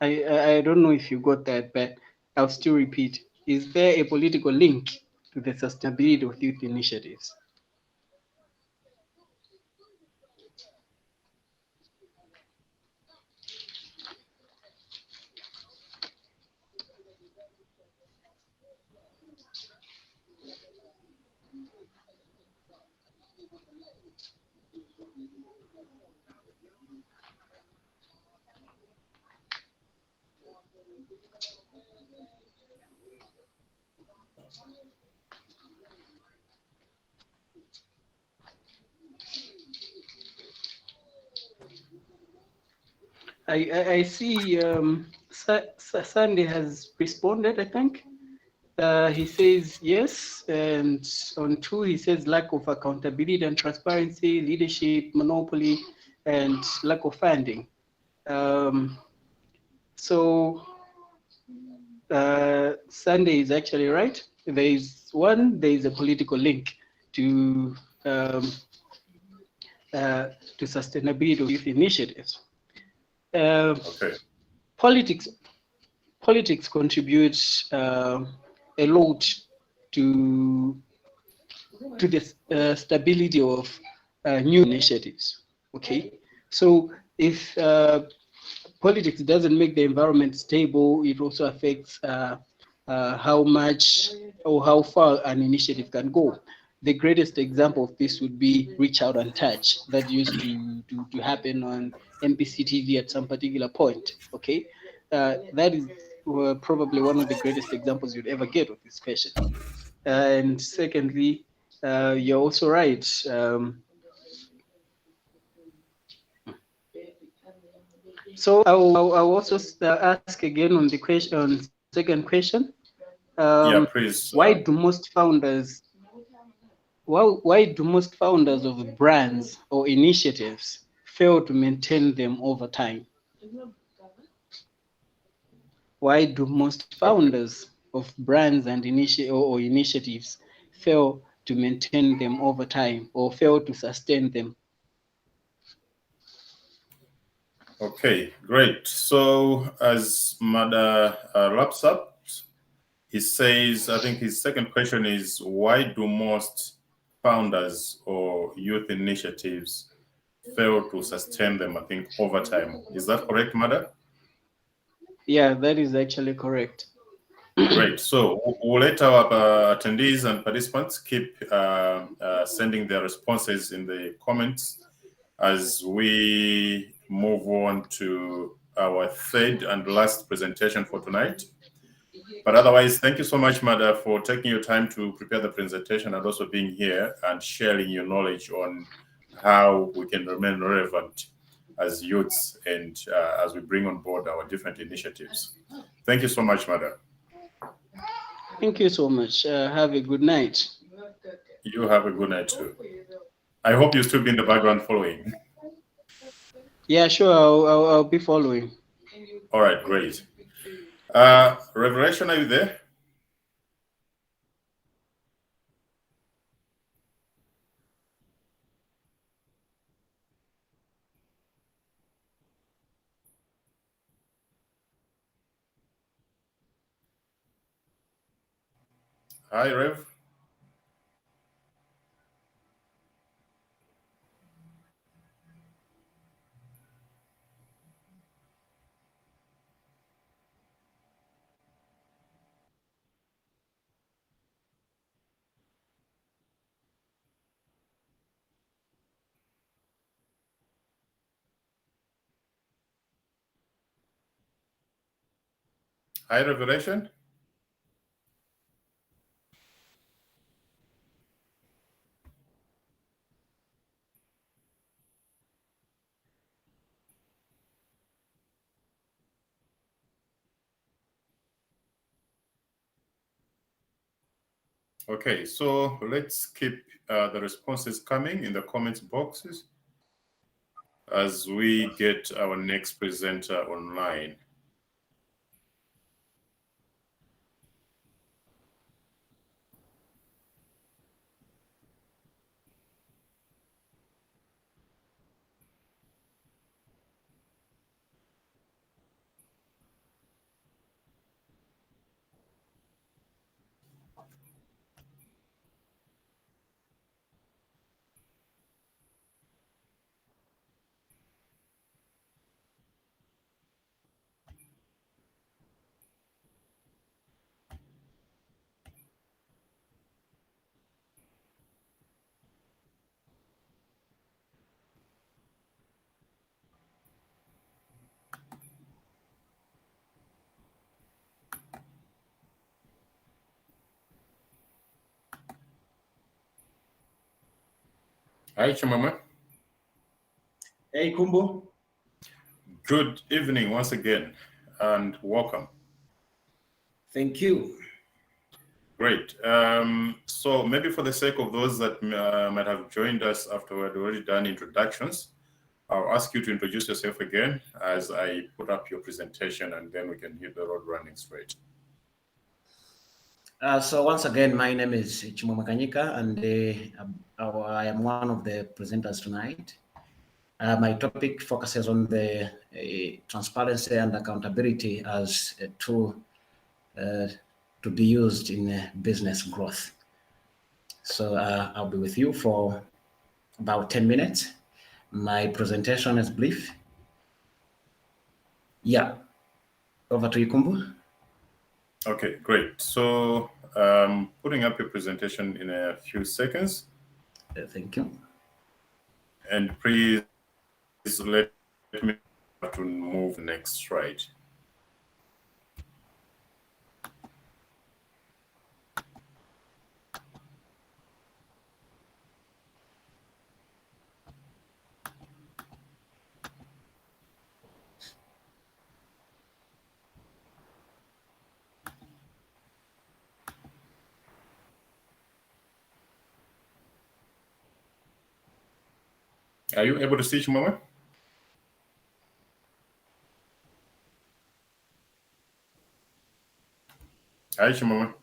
Speaker 4: I don't know if you got that, but I'll still repeat. Is there a political link to the sustainability of youth initiatives? I see Sandy has responded, I think. He says yes, and on 2 he says lack of accountability and transparency, leadership, monopoly, and lack of funding. So Sandy is actually right. There is a political link to sustainability of youth initiatives.
Speaker 1: Okay.
Speaker 4: Politics contributes a lot to the stability of new initiatives. Okay, so if politics doesn't make the environment stable, it also affects how much or how far an initiative can go. The greatest example of this would be Reach Out and Touch that used to happen on MPC TV at some particular point. Okay, that is probably one of the greatest examples you'd ever get of this question. And secondly, you're also right. So I'll also ask again on the question, second question.
Speaker 1: Yeah, please.
Speaker 4: Why do most founders of brands or initiatives fail to maintain them over time? Why do most founders of brands and initiatives fail to maintain them over time or fail to sustain them?
Speaker 1: Okay, great. So as Mada wraps up, he says, I think his second question is, why do most founders or youth initiatives fail to sustain them, I think, over time? Is that correct, Mada?
Speaker 4: Yeah, that is actually correct.
Speaker 1: Great. So we'll let our attendees and participants keep sending their responses in the comments as we move on to our third and last presentation for tonight. But otherwise, thank you so much, Mada, for taking your time to prepare the presentation and also being here and sharing your knowledge on how we can remain relevant as youths and as we bring on board our different initiatives. Thank you so much, Mada.
Speaker 4: Thank you so much. Have a good night.
Speaker 1: You have a good night too. I hope you still be in the background following.
Speaker 4: Yeah, sure. I'll be following.
Speaker 1: All right, great. Revelation, are you there? Hi, Rev. Hi, Revelation. Okay, so let's keep the responses coming in the comments boxes as we get our next presenter online. Hi, Chimwemwe.
Speaker 3: Hey, Kumbu.
Speaker 1: Good evening once again, and welcome.
Speaker 3: Thank you.
Speaker 1: Great. So maybe for the sake of those that might have joined us after we had already done introductions, I'll ask you to introduce yourself again as I put up your presentation, and then we can hit the road running straight.
Speaker 3: So once again, my name is Chimwemwe Kanyika, and I am one of the presenters tonight. My topic focuses on the transparency and accountability as a tool to be used in business growth. So I'll be with you for about 10 minutes. My presentation is brief. Yeah, over to you, Kumbu.
Speaker 1: Okay, great. So putting up your presentation in a few seconds.
Speaker 3: Thank you.
Speaker 1: And please let me to move next, right? Are you able to see Chimwemwe? Hi, Chimwemwe.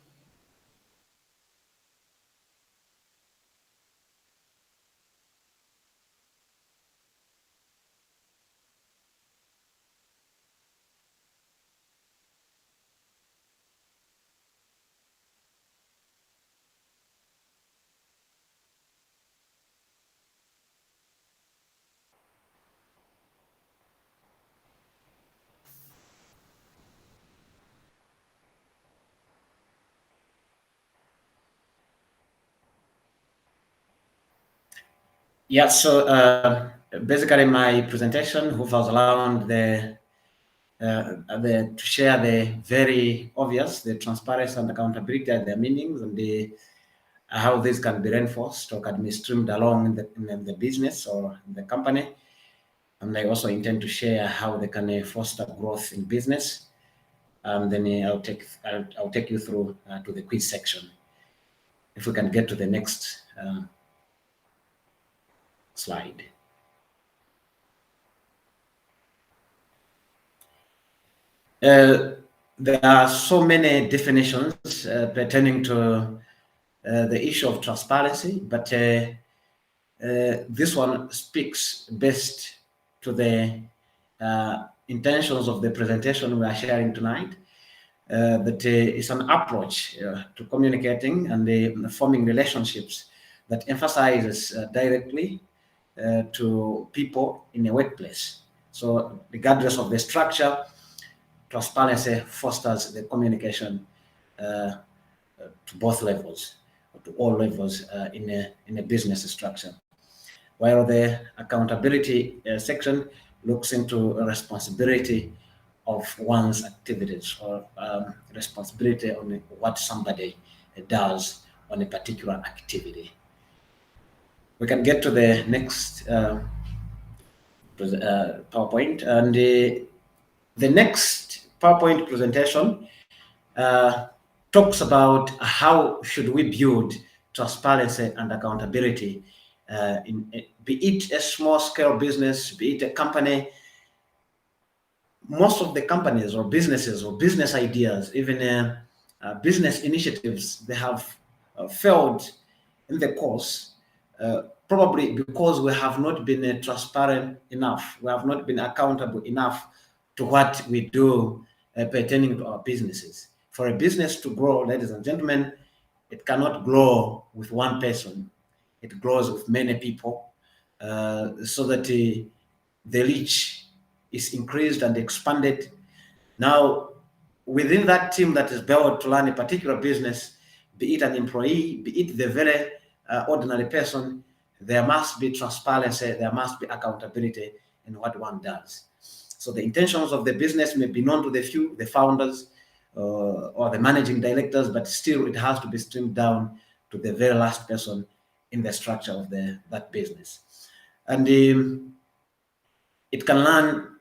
Speaker 3: Yeah, so basically my presentation revolves around to share the very obvious, the transparency and accountability and their meanings, and how this can be reinforced or can be streamed along in the business or the company. And I also intend to share how they can foster growth in business. And then I'll take you through to the quiz section. If we can get to the next slide. There are so many definitions pertaining to the issue of transparency, but this one speaks best to the intentions of the presentation we are sharing tonight. that is an approach to communicating and forming relationships that emphasizes directly to people in a workplace. So regardless of the structure, transparency fosters the communication to both levels, or to all levels in a business structure. While the accountability section looks into a responsibility of one's activities, or responsibility on what somebody does on a particular activity. We can get to the next PowerPoint, and the next PowerPoint presentation talks about how should we build transparency and accountability be it a small scale business, be it a company. Most of the companies or businesses or business ideas, even business initiatives, they have failed in the course, probably because we have not been transparent enough. We have not been accountable enough to what we do pertaining to our businesses. For a business to grow, ladies and gentlemen, it cannot grow with one person. It grows with many people, so that the reach is increased and expanded. Now, within that team that is built to run a particular business, be it an employee, be it the very ordinary person, there must be transparency, there must be accountability in what one does. So the intentions of the business may be known to the few, the founders or the managing directors, but still it has to be streamed down to the very last person in the structure of that business. And it can learn,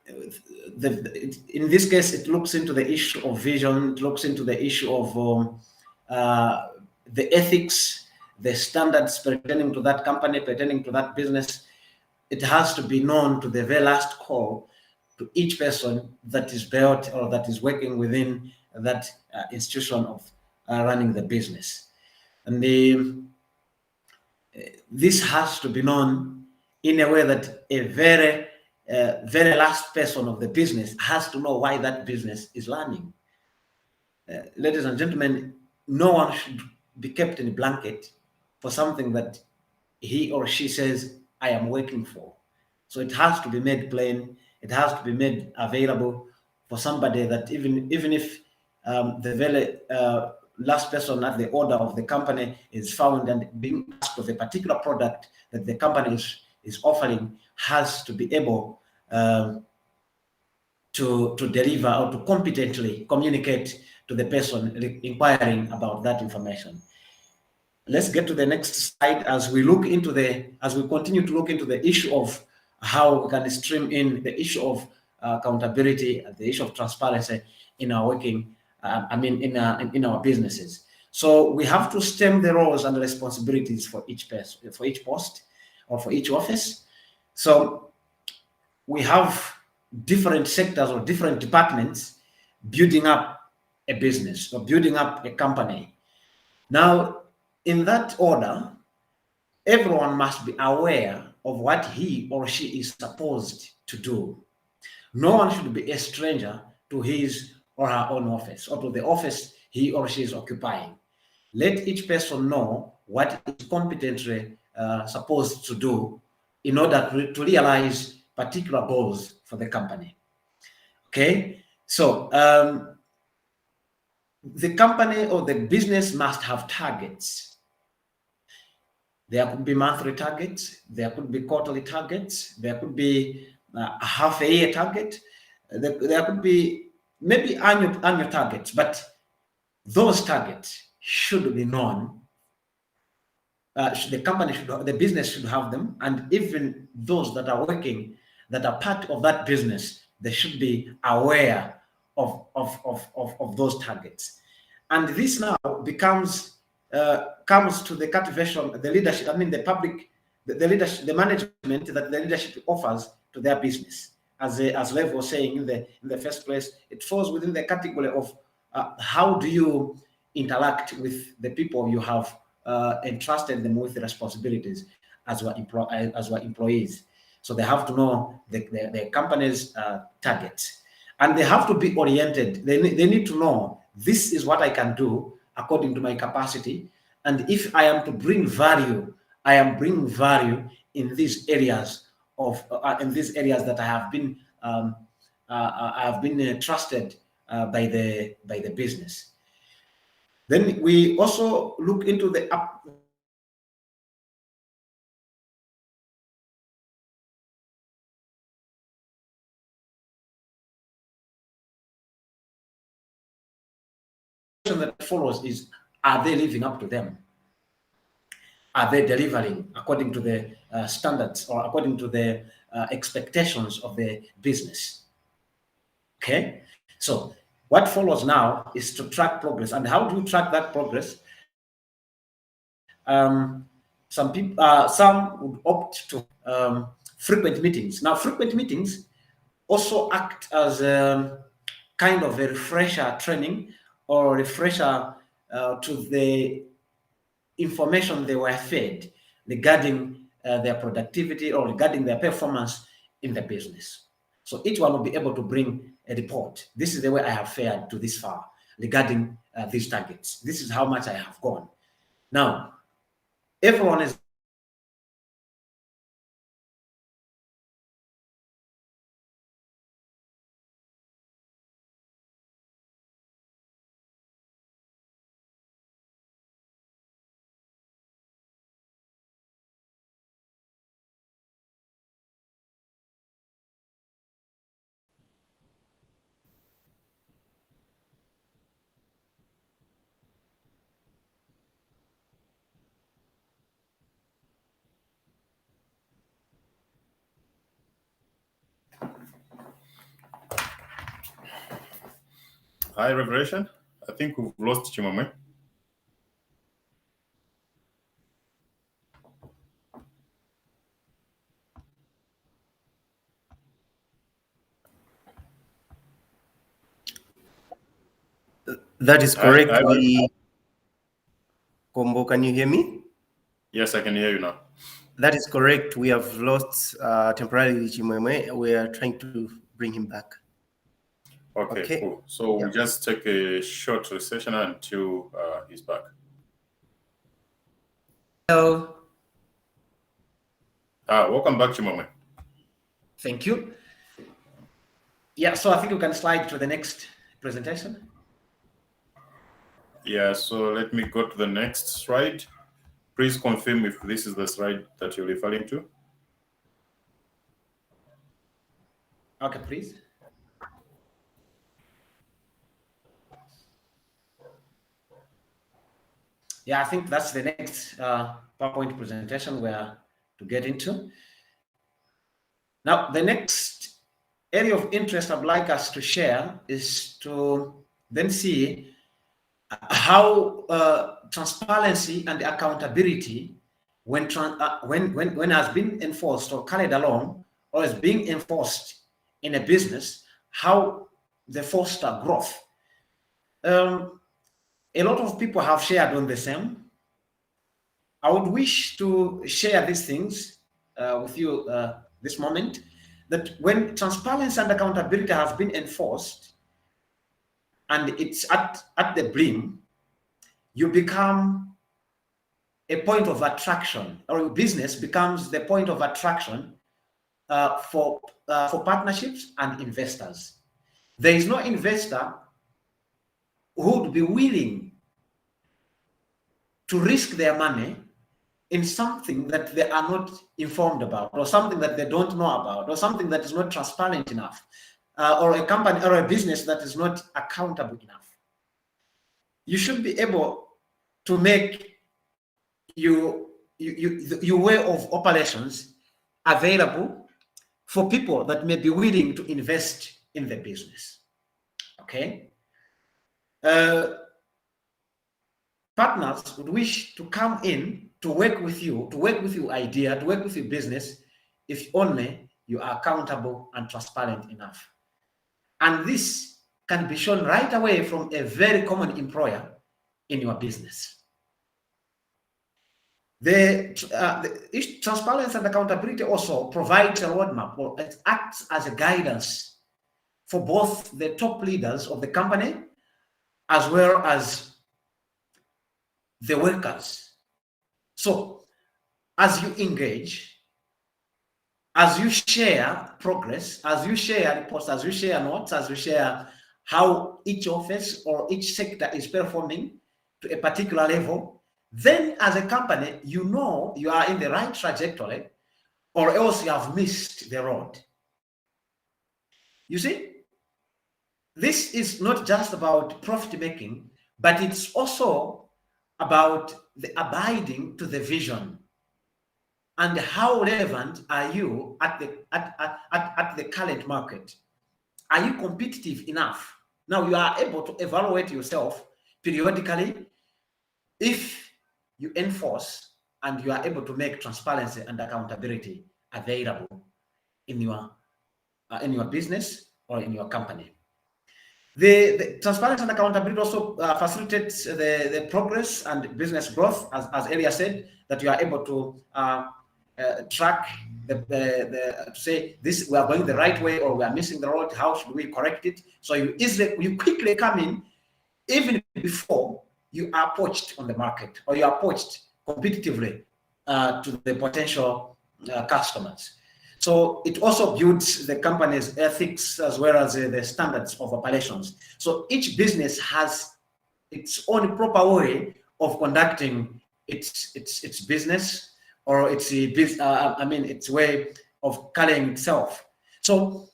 Speaker 3: in this case, it looks into the issue of vision, it looks into the issue of the ethics, the standards pertaining to that company, pertaining to that business. It has to be known to the very last call to each person that is built or that is working within that institution of running the business. And this has to be known in a way that a very last person of the business has to know why that business is running. Ladies and gentlemen, no one should be kept in a blanket for something that he or she says, I am working for. So it has to be made plain, it has to be made available for somebody that even if the very last person at the order of the company is found and being asked of a particular product that the company is offering, has to be able to deliver or to competently communicate to the person inquiring about that information. Let's get to the next slide as we continue to look into the issue of how we can stream in the issue of accountability and the issue of transparency in our working, in our businesses. So we have to stem the roles and the responsibilities for each person, for each post, or for each office. So we have different sectors or different departments building up a business or building up a company. Now, in that order, everyone must be aware of what he or she is supposed to do. No one should be a stranger to his or her own office or to the office he or she is occupying. Let each person know what is competently supposed to do in order to realize particular goals for the company. Okay, so the company or the business must have targets. There could be monthly targets, there could be quarterly targets, there could be a half a year target, there could be maybe annual targets, but those targets should be known. The business should have them, and even those that are working, that are part of that business, they should be aware of those targets. And this now comes to the cultivation, the leadership, the public, the leadership, the management that the leadership offers to their business. As Lev was saying in the first place, it falls within the category of how do you interact with the people you have entrusted them with the responsibilities as our employees. So they have to know the company's targets, and they have to be oriented. They need to know this is what I can do according to my capacity. And if I am to bring value, I am bringing value in these areas of that I have been trusted by the business. Then we also look into the that follows is, are they living up to them? Are they delivering according to the standards or according to the expectations of the business? Okay, so what follows now is to track progress. And how do you track that progress? Some would opt to frequent meetings. Now, frequent meetings also act as a kind of a refresher training or refresher to the information they were fed regarding their productivity or regarding their performance in the business. So each one will be able to bring a report. This is the way I have fared to this far regarding these targets. This is how much I have gone. Now, everyone is
Speaker 1: Hi, Revelation. I think we've lost Chimwemwe.
Speaker 2: That is correct. Combo, can you hear me?
Speaker 1: Yes, I can hear you now.
Speaker 2: That is correct. We have lost temporarily Chimwemwe. We are trying to bring him back.
Speaker 1: Okay, cool. So we'll just take a short recession until he's back.
Speaker 3: Hello.
Speaker 1: Welcome back, Chimwemwe.
Speaker 3: Thank you. Yeah, so I think we can slide to the next presentation.
Speaker 1: Yeah, so let me go to the next slide. Please confirm if this is the slide that you're referring to.
Speaker 3: Okay, please. Yeah, I think that's the next PowerPoint presentation we are to get into. Now, the next area of interest I'd like us to share is to then see how transparency and accountability, when has been enforced or carried along or is being enforced in a business, how they foster growth. A lot of people have shared on the same. I would wish to share these things with you this moment, that when transparency and accountability has been enforced and it's at the brim, you become a point of attraction, or your business becomes the point of attraction for partnerships and investors. There is no investor who would be willing to risk their money in something that they are not informed about, or something that they don't know about, or something that is not transparent enough, or a company or a business that is not accountable enough. You should be able to make your way of operations available for people that may be willing to invest in the business. Okay. Partners would wish to come in to work with you, to work with your idea, to work with your business, if only you are accountable and transparent enough. And this can be shown right away from a very common employer in your business. The transparency and accountability also provides a roadmap, or it acts as a guidance for both the top leaders of the company as well as the workers. So as you engage, as you share progress, as you share reports, as you share notes, as you share how each office or each sector is performing to a particular level, then as a company, you know you are in the right trajectory, or else you have missed the road. You see, this is not just about profit making, but it's also about the abiding to the vision. And how relevant are you at the current market? Are you competitive enough? Now you are able to evaluate yourself periodically if you enforce and you are able to make transparency and accountability available in your business or in your company. The transparency and accountability also facilitates the progress and business growth, as Elia said, that you are able to track to say this, we are going the right way or we are missing the road, how should we correct it? So you quickly come in even before you are poached on the market or you are poached competitively to the potential customers. So it also builds the company's ethics as well as the standards of operations. So each business has its own proper way of conducting its business, or its way of carrying itself. So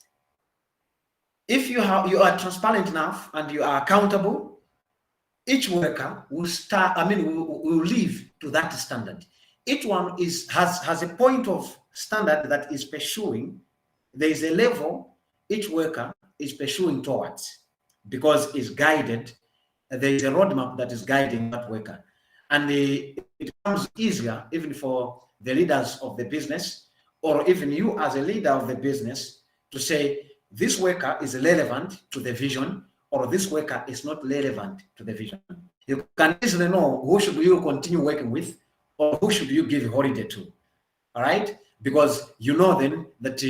Speaker 3: if you are transparent enough and you are accountable, each worker will will live to that standard. Each one has a point of standard that is pursuing. There is a level each worker is pursuing towards, because it's guided. There is a roadmap that is guiding that worker. And it becomes easier even for the leaders of the business, or even you as a leader of the business, to say this worker is relevant to the vision, or this worker is not relevant to the vision. You can easily know who should you continue working with, or who should you give holiday to. All right? Because you know then that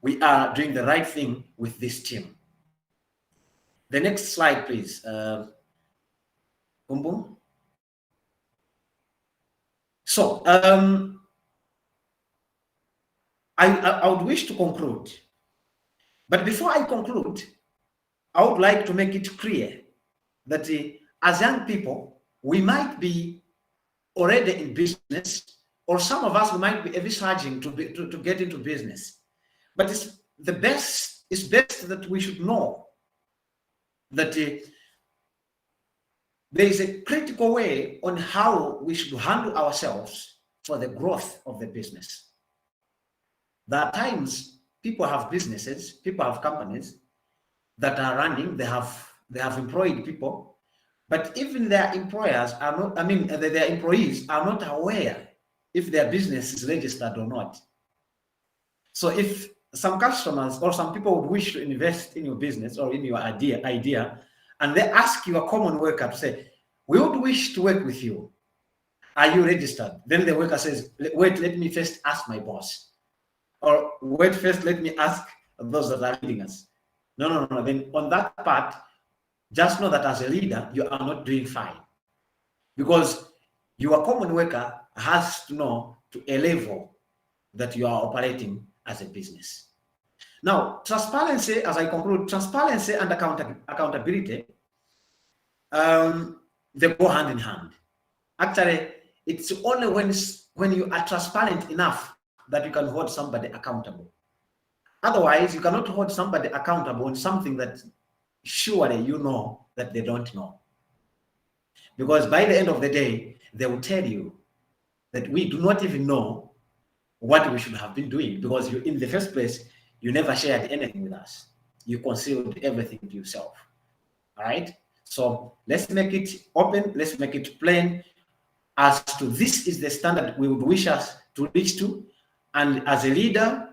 Speaker 3: we are doing the right thing with this team. The next slide, please. Boom. So I would wish to conclude, but before I conclude, I would like to make it clear that as young people, we might be already in business, or some of us we might be envisaging to get into business. But it's best that we should know that there is a critical way on how we should handle ourselves for the growth of the business. There are times people have businesses, people have companies that are running, they have employed people, but even their employers are not, their employees are not aware if their business is registered or not. So if some customers or some people would wish to invest in your business or in your idea, and they ask you, a common worker, to say, we would wish to work with you. Are you registered? Then the worker says, wait, let me first ask my boss. Or wait, first, let me ask those that are leading us. No. Then on that part, just know that as a leader, you are not doing fine. Because your common worker has to know to a level that you are operating as a business. Now, transparency, as I conclude, transparency and accountability, they go hand in hand. Actually, it's only when you are transparent enough that you can hold somebody accountable. Otherwise, you cannot hold somebody accountable on something that surely you know that they don't know. Because by the end of the day, they will tell you that we do not even know what we should have been doing, because you, in the first place, you never shared anything with us. You concealed everything to yourself. All right? So let's make it open, let's make it plain as to this is the standard we would wish us to reach to. And as a leader,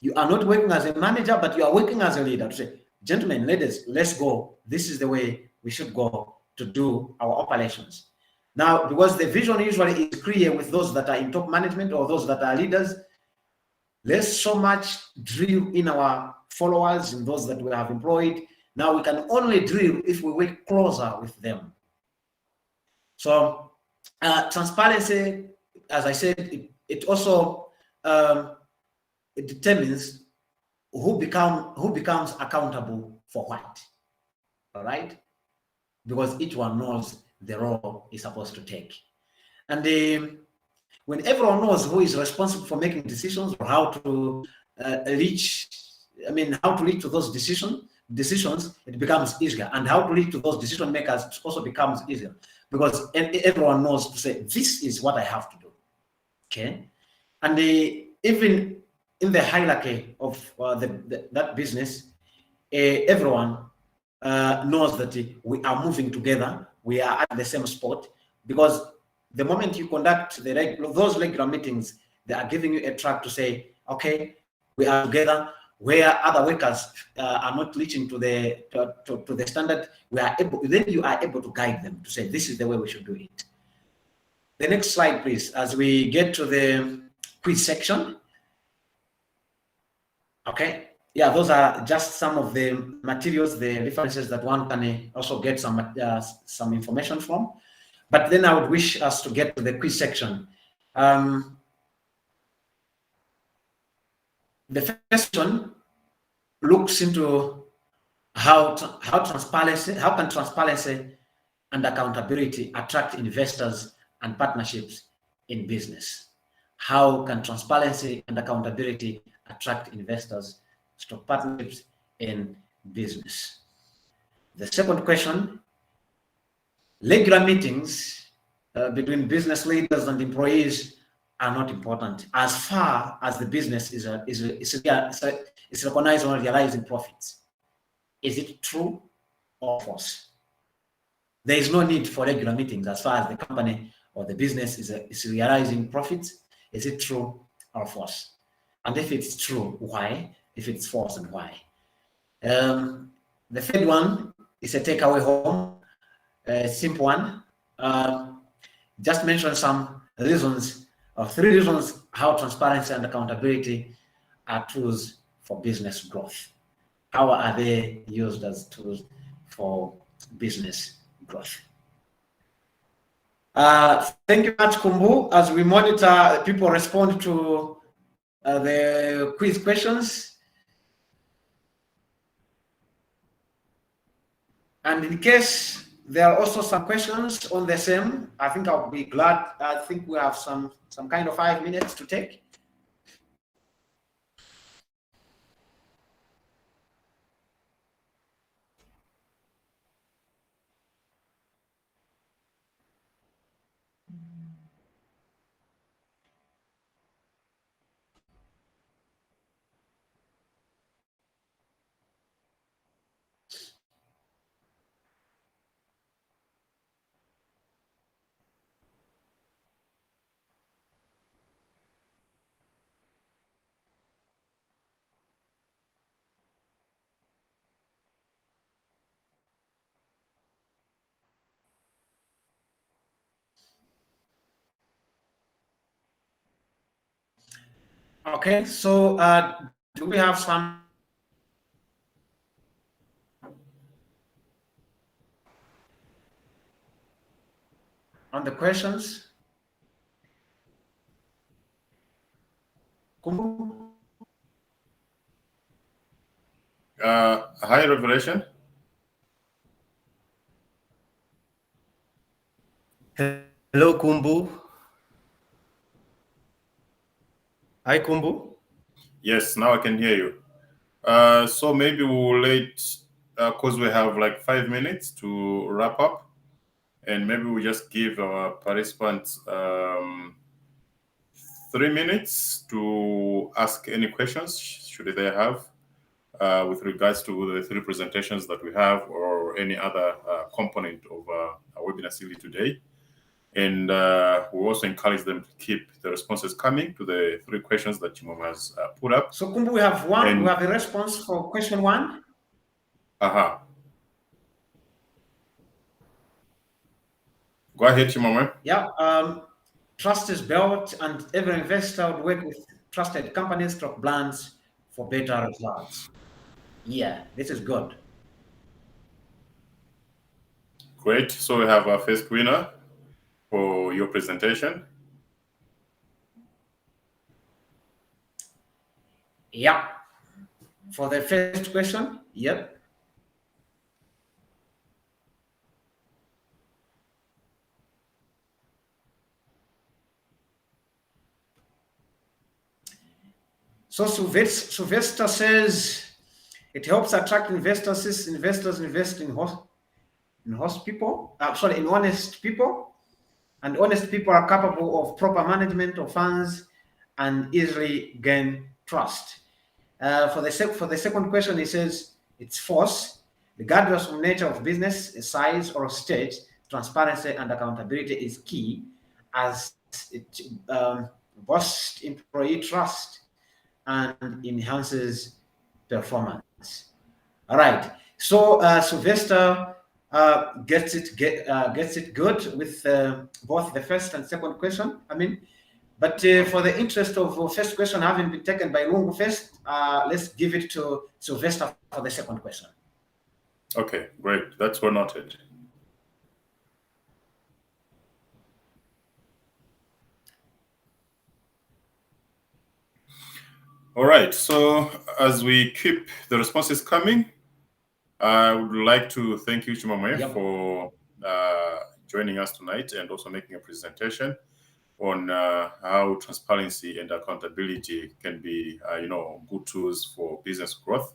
Speaker 3: you are not working as a manager, but you are working as a leader to say, gentlemen, ladies, let's go. This is the way we should go to do our operations. Now, because the vision usually is clear with those that are in top management or those that are leaders, let's so much drill in our followers and those that we have employed. Now we can only drill if we work closer with them. So transparency, as I said, it also it determines who becomes accountable for what. All right, because each one knows the role he's supposed to take, and when everyone knows who is responsible for making decisions or how to reach to those decisions, it becomes easier, and how to reach to those decision makers also becomes easier, because everyone knows to say, this is what I have to do. Okay, and even in the hierarchy of that business, everyone knows that we are moving together, we are at the same spot, because the moment you conduct those regular meetings, they are giving you a track to say, okay, we are together. Where other workers are not reaching to the standard, then you are able to guide them to say, this is the way we should do it. The next slide, please, as we get to the quiz section. Okay, yeah, those are just some of the materials, the references that one can also get some information from. But then I would wish us to get to the quiz section. The first one looks into how can transparency and accountability attract investors and partnerships in business? How can transparency and accountability attract investors to partnerships in business? The second question, regular meetings between business leaders and employees are not important as far as the business is recognized on realizing profits. Is it true or false? There is no need for regular meetings as far as the company or the business is realizing profits. Is it true or false? And if it's true, why? If it's false, and why? The third one is a takeaway home, a simple one. Just mention some reasons, or 3 reasons how transparency and accountability are tools for business growth. How are they used as tools for business growth? Thank you much, Kumbu. As we monitor, people respond to the quiz questions. And in case there are also some questions on the same, I think I'll be glad. I think we have some kind of 5 minutes to take. Okay, so do we have some on the questions? Kumbu?
Speaker 1: Hi, Revelation.
Speaker 2: Hello, Kumbu. Hi, Kumbu.
Speaker 1: Yes, now I can hear you. So maybe we'll wait, because we have like 5 minutes to wrap up, and maybe we just give our participants 3 minutes to ask any questions, should they have, with regards to the 3 presentations that we have, or any other component of our webinar series today. And we also encourage them to keep the responses coming to the 3 questions that Chimwemwe has put up.
Speaker 3: So Kumbu, we have one. And we have a response for question 1.
Speaker 1: Go ahead, Chimwemwe.
Speaker 3: Yeah. Trust is built, and every investor would work with trusted companies, stock brands for better results. Yeah, this is good.
Speaker 1: Great. So we have our first winner for your presentation.
Speaker 3: Yeah. For the first question, yep. So Sylvester says it helps attract investors since investors invest in honest people, and honest people are capable of proper management of funds and easily gain trust. For the second question, he says it's false. Regardless of nature of business, size, or stage, transparency and accountability is key as it boosts employee trust and enhances performance. All right. So Sylvester gets it good with both the first and second question. But for the interest of first question having been taken by Lungu first, let's give it to Sylvester for the second question.
Speaker 1: Okay, great. That's well noted. All right. So as we keep the responses coming, I would like to thank you, Chimwemwe, for joining us tonight and also making a presentation on how transparency and accountability can be, good tools for business growth.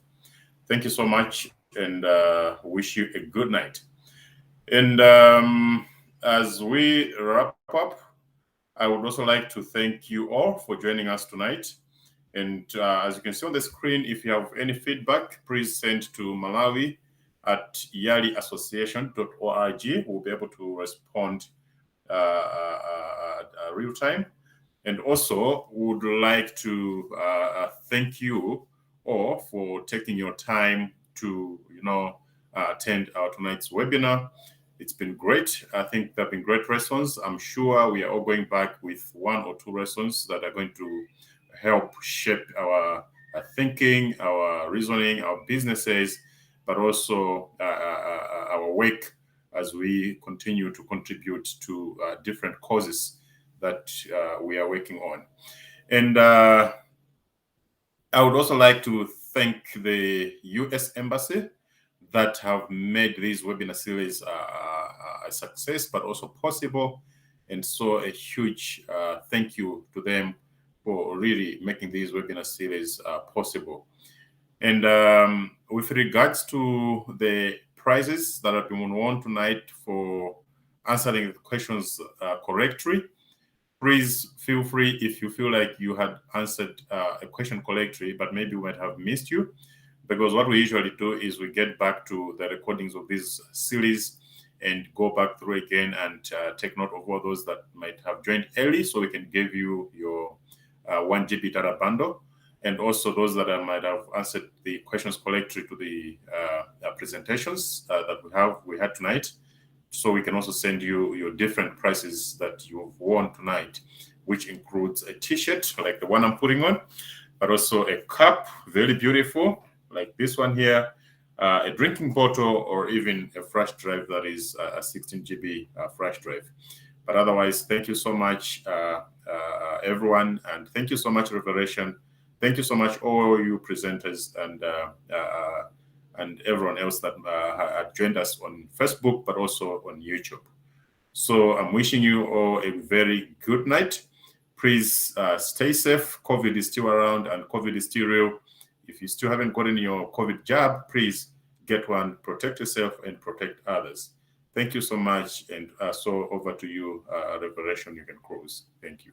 Speaker 1: Thank you so much, and wish you a good night. And as we wrap up, I would also like to thank you all for joining us tonight. And as you can see on the screen, if you have any feedback, please send to malawi@yaliassociation.org. We'll be able to respond real time. And also would like to thank you all for taking your time to attend our tonight's webinar. It's been great. I think there have been great lessons. I'm sure we are all going back with one or two lessons that are going to help shape our thinking, our reasoning, our businesses, but also our work as we continue to contribute to different causes that we are working on. And I would also like to thank the US Embassy that have made this webinar series a success, but also possible. And so a huge thank you to them for really making this webinar series possible. And with regards to the prizes that have been won tonight for answering the questions correctly, please feel free, if you feel like you had answered a question correctly, but maybe we might have missed you, because what we usually do is we get back to the recordings of this series and go back through again and take note of all those that might have joined early, so we can give you your 1 GB data bundle, and also those that might have answered the questions correctly to the presentations that we had tonight. So we can also send you your different prizes that you've won tonight, which includes a t-shirt like the one I'm putting on, but also a cup, very beautiful, like this one here, a drinking bottle, or even a flash drive that is a 16 GB flash drive. But otherwise, thank you so much, everyone, and thank you so much, Revelation. Thank you so much, all you presenters and everyone else that had joined us on Facebook, but also on YouTube. So I'm wishing you all a very good night. Please stay safe. COVID is still around and COVID is still real. If you still haven't gotten your COVID jab, please get one, protect yourself and protect others. Thank you so much. And so over to you, Revelation, you can close. Thank you.